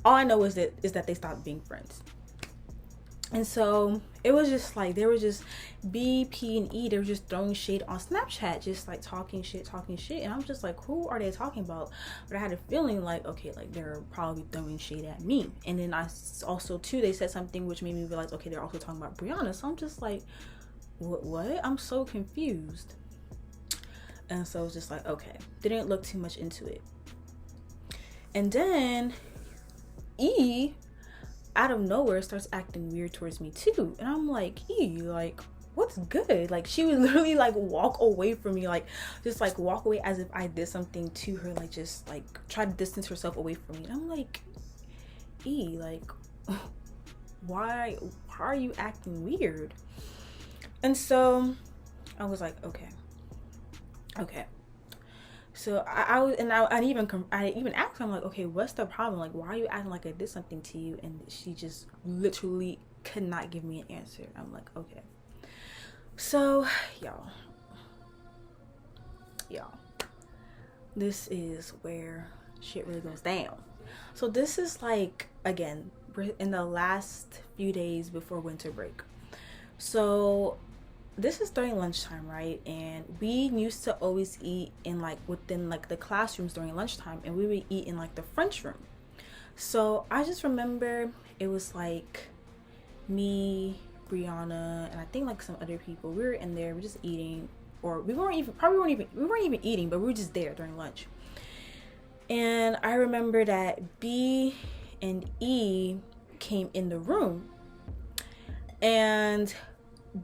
all I know is that they stopped being friends. And so it was just like, they were just B, P, and E, they were just throwing shade on Snapchat, just like talking shit. And I'm just like, who are they talking about? But I had a feeling like, okay, like they're probably throwing shade at me. And then I also too, they said something which made me realize, okay, they're also talking about Brianna. So I'm just like, what? I'm so confused. And so it was just like, okay, didn't look too much into it. And then E, out of nowhere, starts acting weird towards me too. And I'm like, E, like, what's good? Like, she would literally like walk away from me, like just like walk away as if I did something to her, like just like try to distance herself away from me. And I'm like, E, like, why are you acting weird? And so I was like, okay. So I even asked her, I'm like, okay, what's the problem? Like, why are you acting like I did something to you? And she just literally could not give me an answer. I'm like, okay. So y'all, this is where shit really goes down. So this is like, again, we're in the last few days before winter break. So this is during lunchtime, right? And we used to always eat in like within like the classrooms during lunchtime, and we would eat in like the French room. So I just remember it was like me, Brianna, and I think like some other people. We were in there, we're just eating, or we weren't even eating, but we were just there during lunch. And I remember that B and E came in the room, and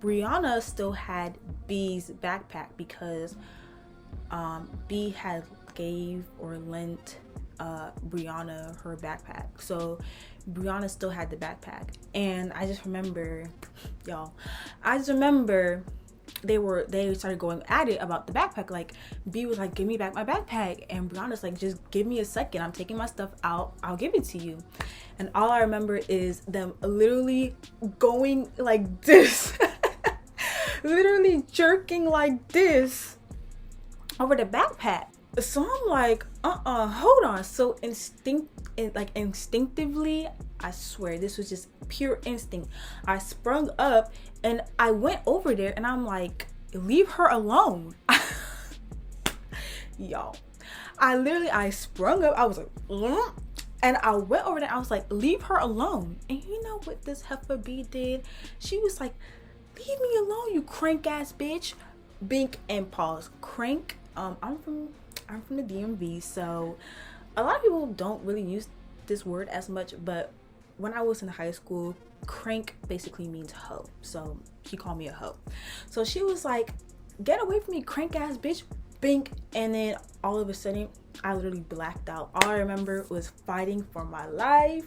Brianna still had B's backpack because B had gave or lent Brianna her backpack. So Brianna still had the backpack. And I just remember, they started going at it about the backpack. Like, B was like, give me back my backpack, and Brianna's like, just give me a second, I'm taking my stuff out, I'll give it to you. And all I remember is them literally going like this literally jerking like this over the backpack. So I'm like, hold on. So instinctively, I swear this was just pure instinct. I sprung up and I went over there and I'm like, leave her alone. Y'all, I sprung up. I was like, and I went over there. I was like, leave her alone. And you know what this heifer B did? She was like, leave me alone, you crank ass bitch. Bink and pause. Crank. I'm from the DMV, so a lot of people don't really use this word as much, but when I was in high school, crank basically means hoe. So she called me a hoe. So she was like, get away from me, crank ass bitch. Bink. And then all of a sudden I literally blacked out. All I remember was fighting for my life.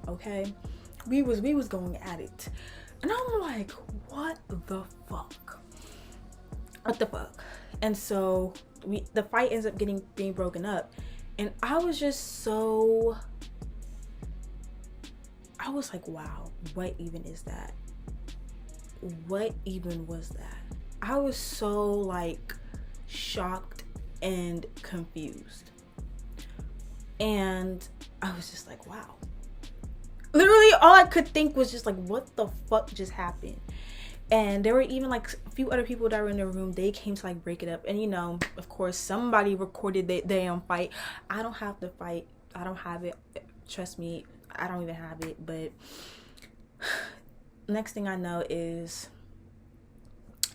Okay, we was going at it, and I'm like, what the fuck? And so the fight ends up being broken up, and I was like, wow, what even is that? What even was that? I was so like shocked and confused, and I was just like, wow. Literally all I could think was just like, what the fuck just happened? And there were even like a few other people that were in the room. They came to like break it up, and you know, of course somebody recorded the damn fight. I don't have the fight, I don't have it, trust me, I don't even have it. But next thing I know is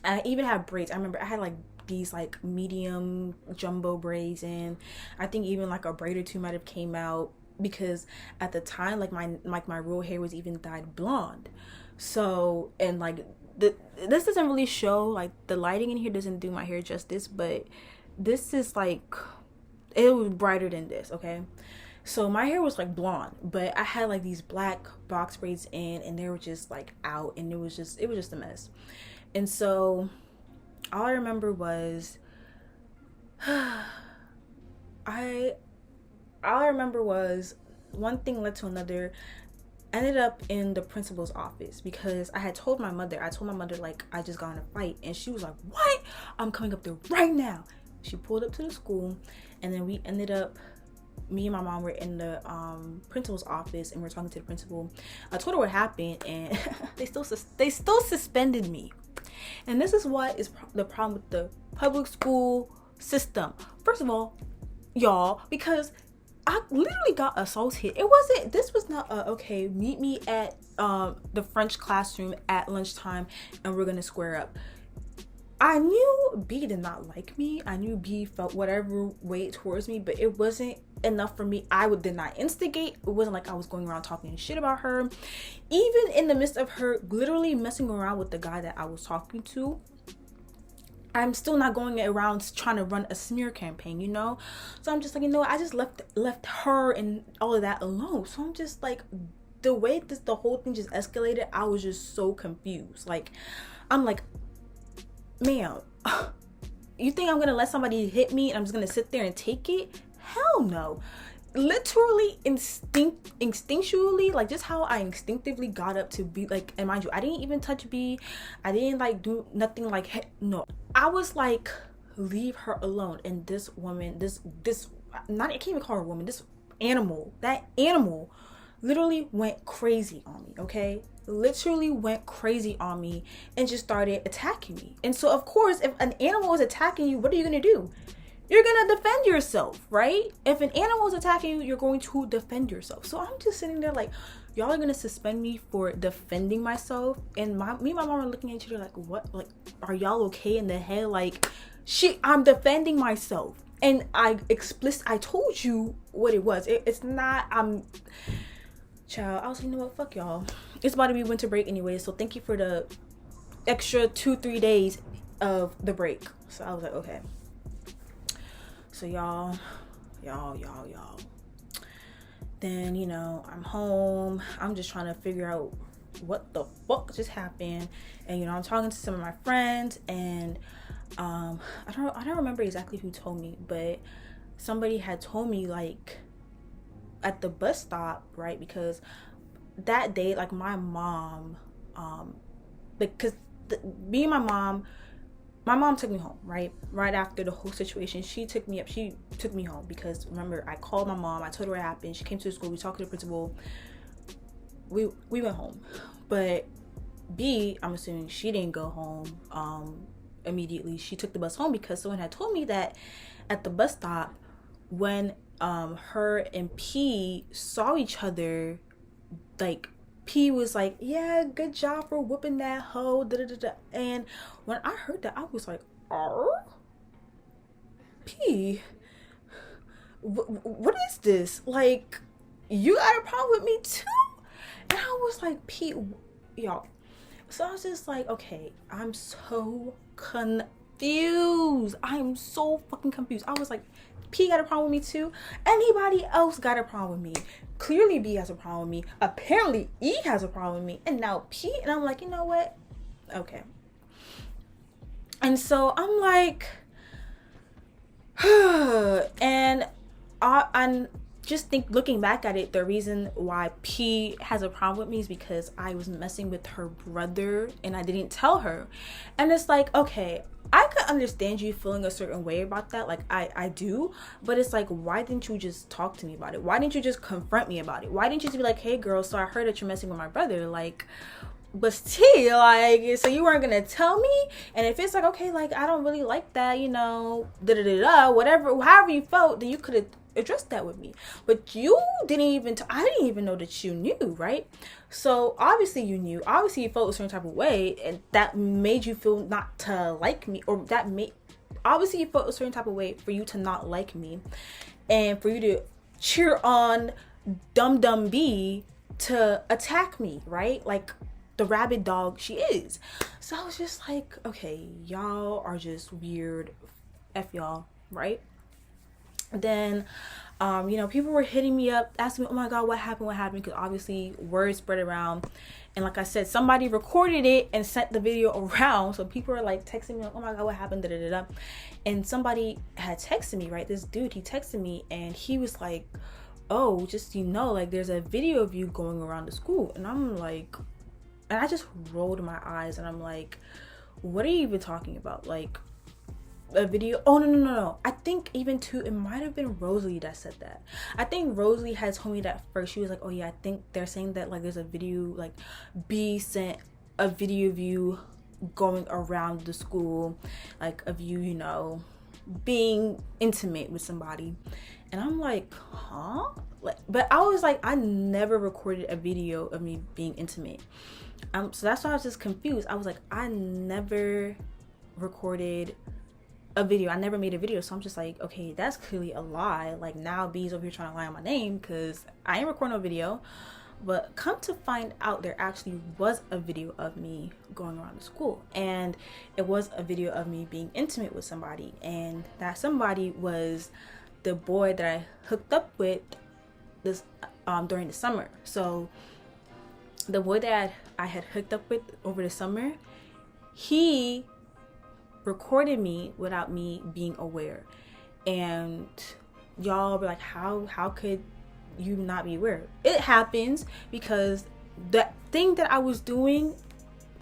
I even had braids. I remember I had like these like medium jumbo braids, and I think even like a braid or two might have came out, because at the time like my real hair was even dyed blonde. So, and like this doesn't really show, like the lighting in here doesn't do my hair justice, but this is like, it was brighter than this, okay? So my hair was like blonde, but I had like these black box braids in, and they were just like out, and it was just a mess. And so all I remember was one thing led to another. Ended up in the principal's office because I told my mother like, I just got in a fight, and she was like, what? I'm coming up there right now. She pulled up to the school, and then me and my mom were in the principal's office, and we're talking to the principal. I told her what happened, and they still suspended me. And this is what is the problem with the public school system. First of all, y'all, because I literally got assaulted. This was not okay, meet me at the French classroom at lunchtime and we're gonna square up. I knew B did not like me. I knew B felt whatever way towards me, but it wasn't enough for me. I did not instigate. It wasn't like I was going around talking shit about her. Even in the midst of her literally messing around with the guy that I was talking to, I'm still not going around trying to run a smear campaign, you know? So I'm just like, you know what? I just left her and all of that alone. So I'm just like, the way the whole thing just escalated, I was just so confused. Like, I'm like, ma'am, you think I'm gonna let somebody hit me and I'm just gonna sit there and take it? Hell no. Literally instinctually, like just how I instinctively got up to be like, and mind you, I didn't even touch B. I didn't like do nothing like, no. I was like, leave her alone. And this woman, I can't even call her a woman, that animal literally went crazy on me, okay? Literally went crazy on me and just started attacking me. And so of course, if an animal is attacking you, what are you gonna do? You're gonna defend yourself, right? If an animal is attacking you, you're going to defend yourself. So I'm just sitting there like, y'all are gonna suspend me for defending myself. And me and my mom are looking at each other like, what? Like, are y'all okay in the head? Like, I'm defending myself. And I told you what it was. It's not, child, I was like, you know what, fuck y'all. It's about to be winter break anyway, so thank you for the extra 2-3 days of the break. So I was like, okay. So y'all. Then, you know, I'm home. I'm just trying to figure out what the fuck just happened. And, you know, I'm talking to some of my friends, and I don't remember exactly who told me, but somebody had told me, like, at the bus stop, right? Because that day, like, my mom, because me and my my mom took me home, right after the whole situation. She took me home because, remember, I called my mom, I told her what happened. She came to the school, we talked to the principal, we went home. But B, I'm assuming she didn't go home immediately. She took the bus home because someone had told me that at the bus stop, when her and P saw each other, like, P was like, yeah, good job for whooping that hoe, da da da da. And when I heard that, I was like, P, what is this? Like, you got a problem with me too? And I was like, P, y'all. So I was just like, okay, I'm so confused. I'm so fucking confused. I was like, P got a problem with me too? Anybody else got a problem with me? Clearly B has a problem with me. Apparently E has a problem with me. And now P. And I'm like, you know what? Okay. And so I'm like, and I'm just looking back at it, the reason why P has a problem with me is because I was messing with her brother and I didn't tell her. And it's like, okay, I could understand you feeling a certain way about that. Like, I do. But it's like, why didn't you just talk to me about it? Why didn't you just confront me about it? Why didn't you just be like, hey, girl, so I heard that you're messing with my brother. Like, but still, like, so you weren't going to tell me? And if it's like, okay, like, I don't really like that, you know, da-da-da-da, whatever, however you felt, then you could have addressed that with me. But you didn't even, I didn't even know that you knew, right? So obviously you knew, obviously you felt a certain type of way, and that made you feel not to like me, or that made, obviously you felt a certain type of way for you to not like me, and for you to cheer on dumb B to attack me, right? Like the rabid dog she is. So I was just like, okay, y'all are just weird. F y'all, right? Then you know, people were hitting me up asking me, oh my god, what happened, because obviously word spread around, and like I said, somebody recorded it and sent the video around, so people were like texting me like, oh my god, what happened, da da da da. And somebody had texted me, right, this dude, he texted me and he was like, oh, just, you know, like, there's a video of you going around the school. And I'm like, and I just rolled my eyes and I'm like, what are you even talking about? Like, a video? Oh, no. I think even too, it might have been Rosalie that said that. I think Rosalie had told me that first. She was like, oh yeah, I think they're saying that, like, there's a video, like, B sent a video of you going around the school, like, of you, you know, being intimate with somebody. And I'm like, huh? Like, but I was like, I never recorded a video of me being intimate. So that's why I was just confused. I was like, I never recorded a video. I never made a video. So I'm just like, okay, that's clearly a lie. Like, now B's over here trying to lie on my name because I ain't recording no video. But come to find out, there actually was a video of me going around the school, and it was a video of me being intimate with somebody, and that somebody was the boy that I hooked up with this during the summer. So the boy that I had hooked up with over the summer, he recorded me without me being aware. And y'all were like, how could you not be aware? It happens because the thing that I was doing,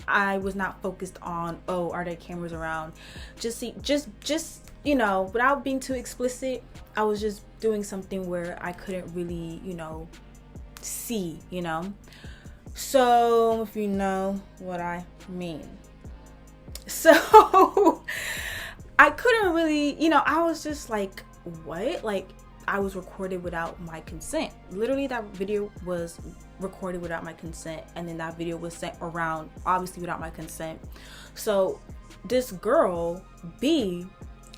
I was not focused on, oh, are there cameras around? Just you know, without being too explicit, I was just doing something where I couldn't really, you know, see, you know. So if you know what I mean. So I couldn't really, you know, I was just like, what? Like, I was recorded without my consent. Literally, that video was recorded without my consent, and then that video was sent around, obviously without my consent. So this girl, B,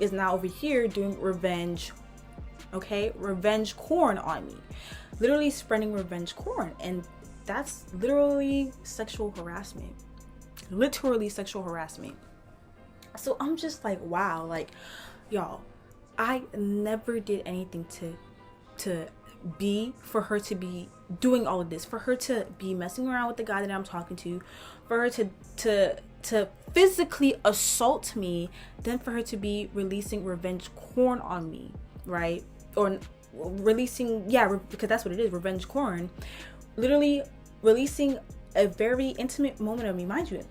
is now over here doing revenge, okay? Revenge corn on me. Literally spreading revenge corn. And that's literally sexual harassment. Literally sexual harassment. So I'm just like, wow, like, y'all, I never did anything to be, for her to be doing all of this, for her to be messing around with the guy that I'm talking to, for her to physically assault me, then for her to be releasing revenge corn on me, right? Or releasing, yeah, because that's what it is, revenge corn. Literally releasing a very intimate moment of me, mind you,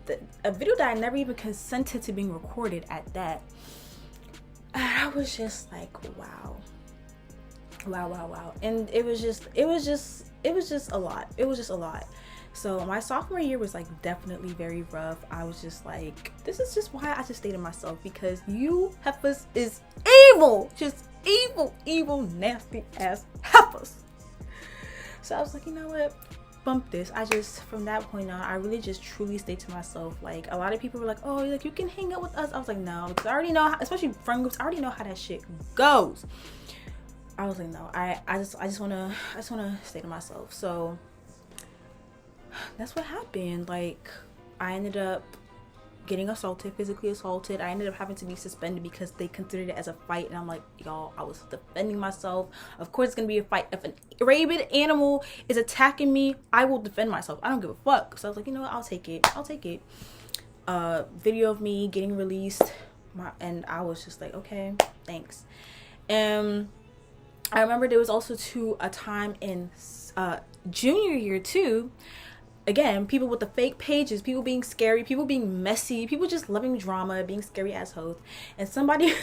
a video that I never even consented to being recorded at that. And I was just like, wow, and it was just a lot. It was just a lot. So my sophomore year was like definitely very rough. I was just like, this is just why I just stayed to myself, because you heifers is evil, just evil, nasty ass heifers. So I was like, you know what, bump this. I just, from that point on, I really just truly stayed to myself. Like, a lot of people were like, oh, like you can hang out with us. I was like, no, because I already know how, especially friend groups, I already know how that shit goes. I was like, no, I just wanna stay to myself. So that's what happened. Like, I ended up getting assaulted, physically assaulted. I ended up having to be suspended because they considered it as a fight, and I'm like, y'all, I was defending myself. Of course it's gonna be a fight. If an rabid animal is attacking me, I will defend myself. I don't give a fuck. So I was like, you know what, I'll take it. Video of me getting released, and I was just like, okay, thanks. I remember there was also a time in junior year too. Again, people with the fake pages, people being scary, people being messy, people just loving drama, being scary assholes. And somebody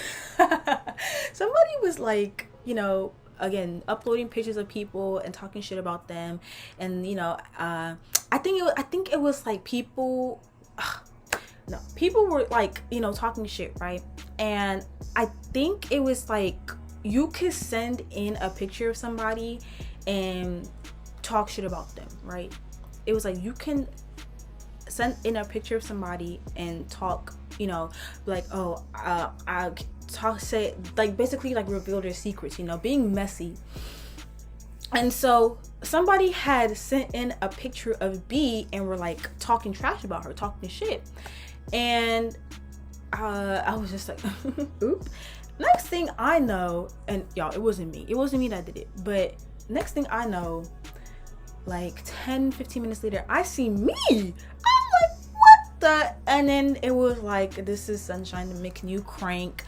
was like, you know, again, uploading pictures of people and talking shit about them. And, you know, I think it was like people were like, you know, talking shit, right? And I think it was like, you could send in a picture of somebody and talk shit about them, right? It was like, you can send in a picture of somebody and talk, you know, like, oh, say, like, basically, like, reveal their secrets, you know, being messy. And so somebody had sent in a picture of B and were like talking trash about her, talking shit. And I was just like, oop. Next thing I know, and y'all, it wasn't me that did it, but next thing I know, like 10-15 minutes later, I see me. I'm like, what the? And then it was like, this is sunshine to making you crank,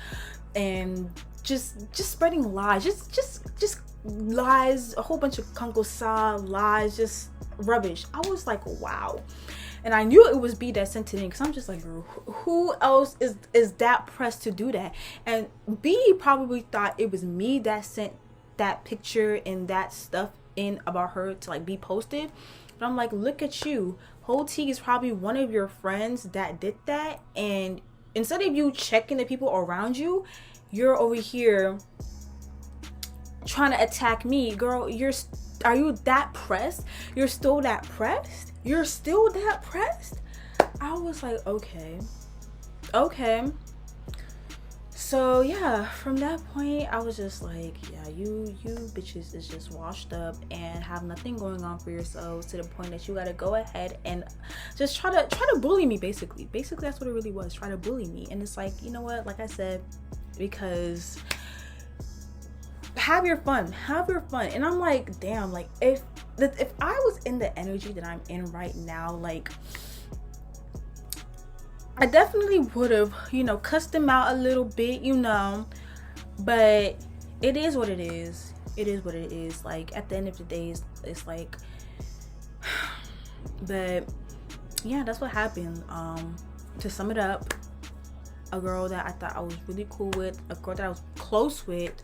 and just spreading lies, just lies, a whole bunch of kunko lies, just rubbish. I was like, wow. And I knew it was B that sent it in, because I'm just like, who else is that pressed to do that? And B probably thought it was me that sent that picture and that stuff in about her to like be posted. But I'm like, look at you. Whole T is probably one of your friends that did that. And instead of you checking the people around you, you're over here trying to attack me. Girl, are you that pressed? You're still that pressed? I was like, okay. So yeah, from that point, I was just like, yeah, you bitches is just washed up and have nothing going on for yourselves, to the point that you gotta go ahead and just try to bully me, basically. That's what it really was, try to bully me. And it's like, you know what, like I said, because have your fun. And I'm like, damn, like if I was in the energy that I'm in right now, like, I definitely would have, you know, cussed them out a little bit, you know, but it is what it is. Like, at the end of the day, it's like, but yeah, that's what happened. To sum it up, a girl that I thought I was really cool with, a girl that I was close with,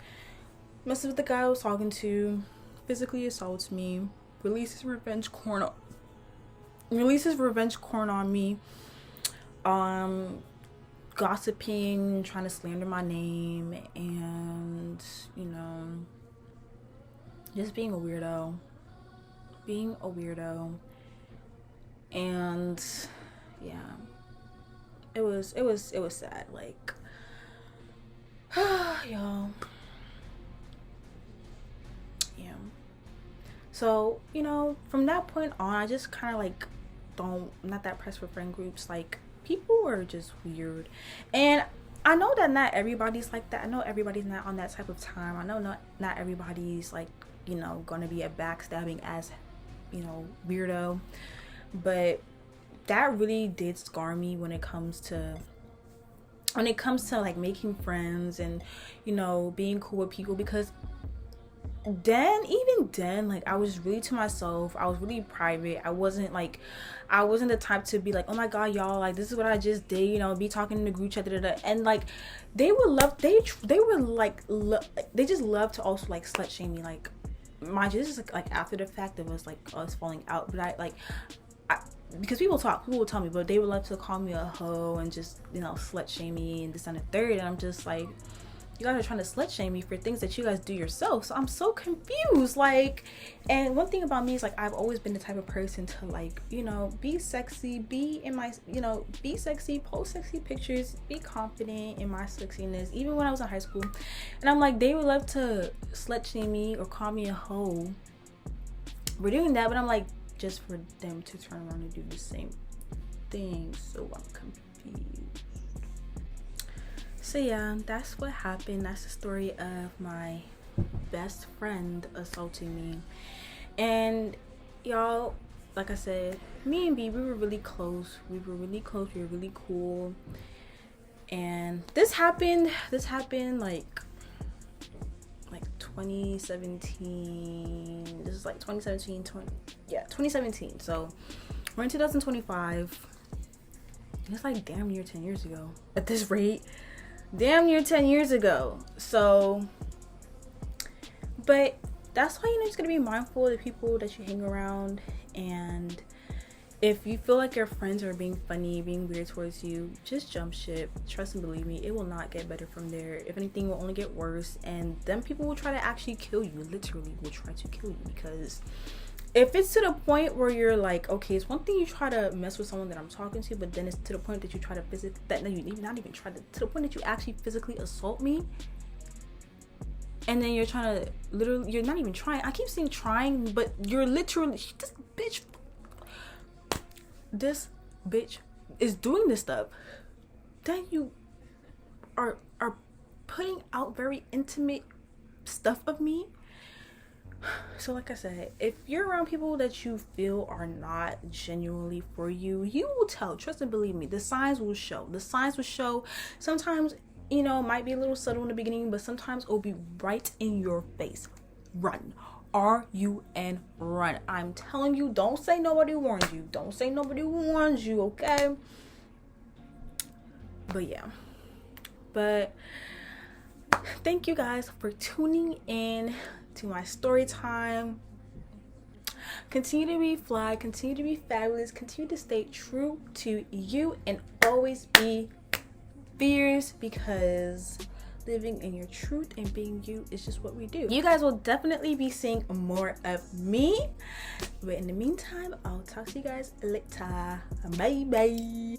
messes with the guy I was talking to, physically assaults me, releases revenge corn on me, gossiping, trying to slander my name, and, you know, just being a weirdo. And yeah, it was sad, like, y'all. Yeah. So, you know, from that point on, I just kind of like not that pressed for friend groups. Like, people are just weird, and I know that not everybody's like that. I know everybody's not on that type of time. I know not everybody's like, you know, gonna be a backstabbing ass, you know, weirdo. But that really did scar me when it comes to like making friends and, you know, being cool with people, because even then, like, I was really to myself. I was really private. I wasn't the type to be like, oh my god, y'all, like, this is what I just did, you know, be talking in the group chat, da, da, da. And like, they would love, they were like, they just love to also like slut shame me. Like, mind you, this is like after the fact of us, like, us falling out. But because people will tell me, but they would love to call me a hoe and just, you know, slut shame me and this and the third. And I'm just like, you guys are trying to slut shame me for things that you guys do yourself. So I'm so confused. Like, and one thing about me is, like, I've always been the type of person to, like, you know, be sexy, be in my, you know, be sexy, post sexy pictures, be confident in my sexiness, even when I was in high school. And I'm like, they would love to slut shame me or call me a hoe. We're doing that, but I'm like, just for them to turn around and do the same thing. So I'm confused. So yeah, that's what happened. That's the story of my best friend assaulting me. And y'all, like I said, me and B, we were really close. We were really cool. And this happened like 2017. This is like 2017. So we're in 2025. It's like damn near 10 years ago at this rate. Damn near 10 years ago. So, but that's why, you know, just gotta be mindful of the people that you hang around. And if you feel like your friends are being funny, being weird towards you, just jump ship. Trust and believe me, it will not get better from there. If anything, it will only get worse. And then people will try to actually kill you. Literally will try to kill you. Because if it's to the point where you're like, okay, it's one thing you try to mess with someone that I'm talking to, but then it's to the point that you try to to the point that you actually physically assault me. And then you're trying to you're not even trying. I keep saying trying, but you're literally, this bitch is doing this stuff. Then you are putting out very intimate stuff of me. So like I said, if you're around people that you feel are not genuinely for you, you will tell. Trust and believe me, the signs will show. Sometimes, you know, it might be a little subtle in the beginning, but sometimes it will be right in your face. Run. R-U-N, run. I'm telling you, don't say nobody warned you. Okay? But yeah. But thank you guys for tuning in to my story time. Continue to be fly, continue to be fabulous, continue to stay true to you, and always be fierce, because living in your truth and being you is just what we do. You guys will definitely be seeing more of me, but in the meantime, I'll talk to you guys later. Bye bye.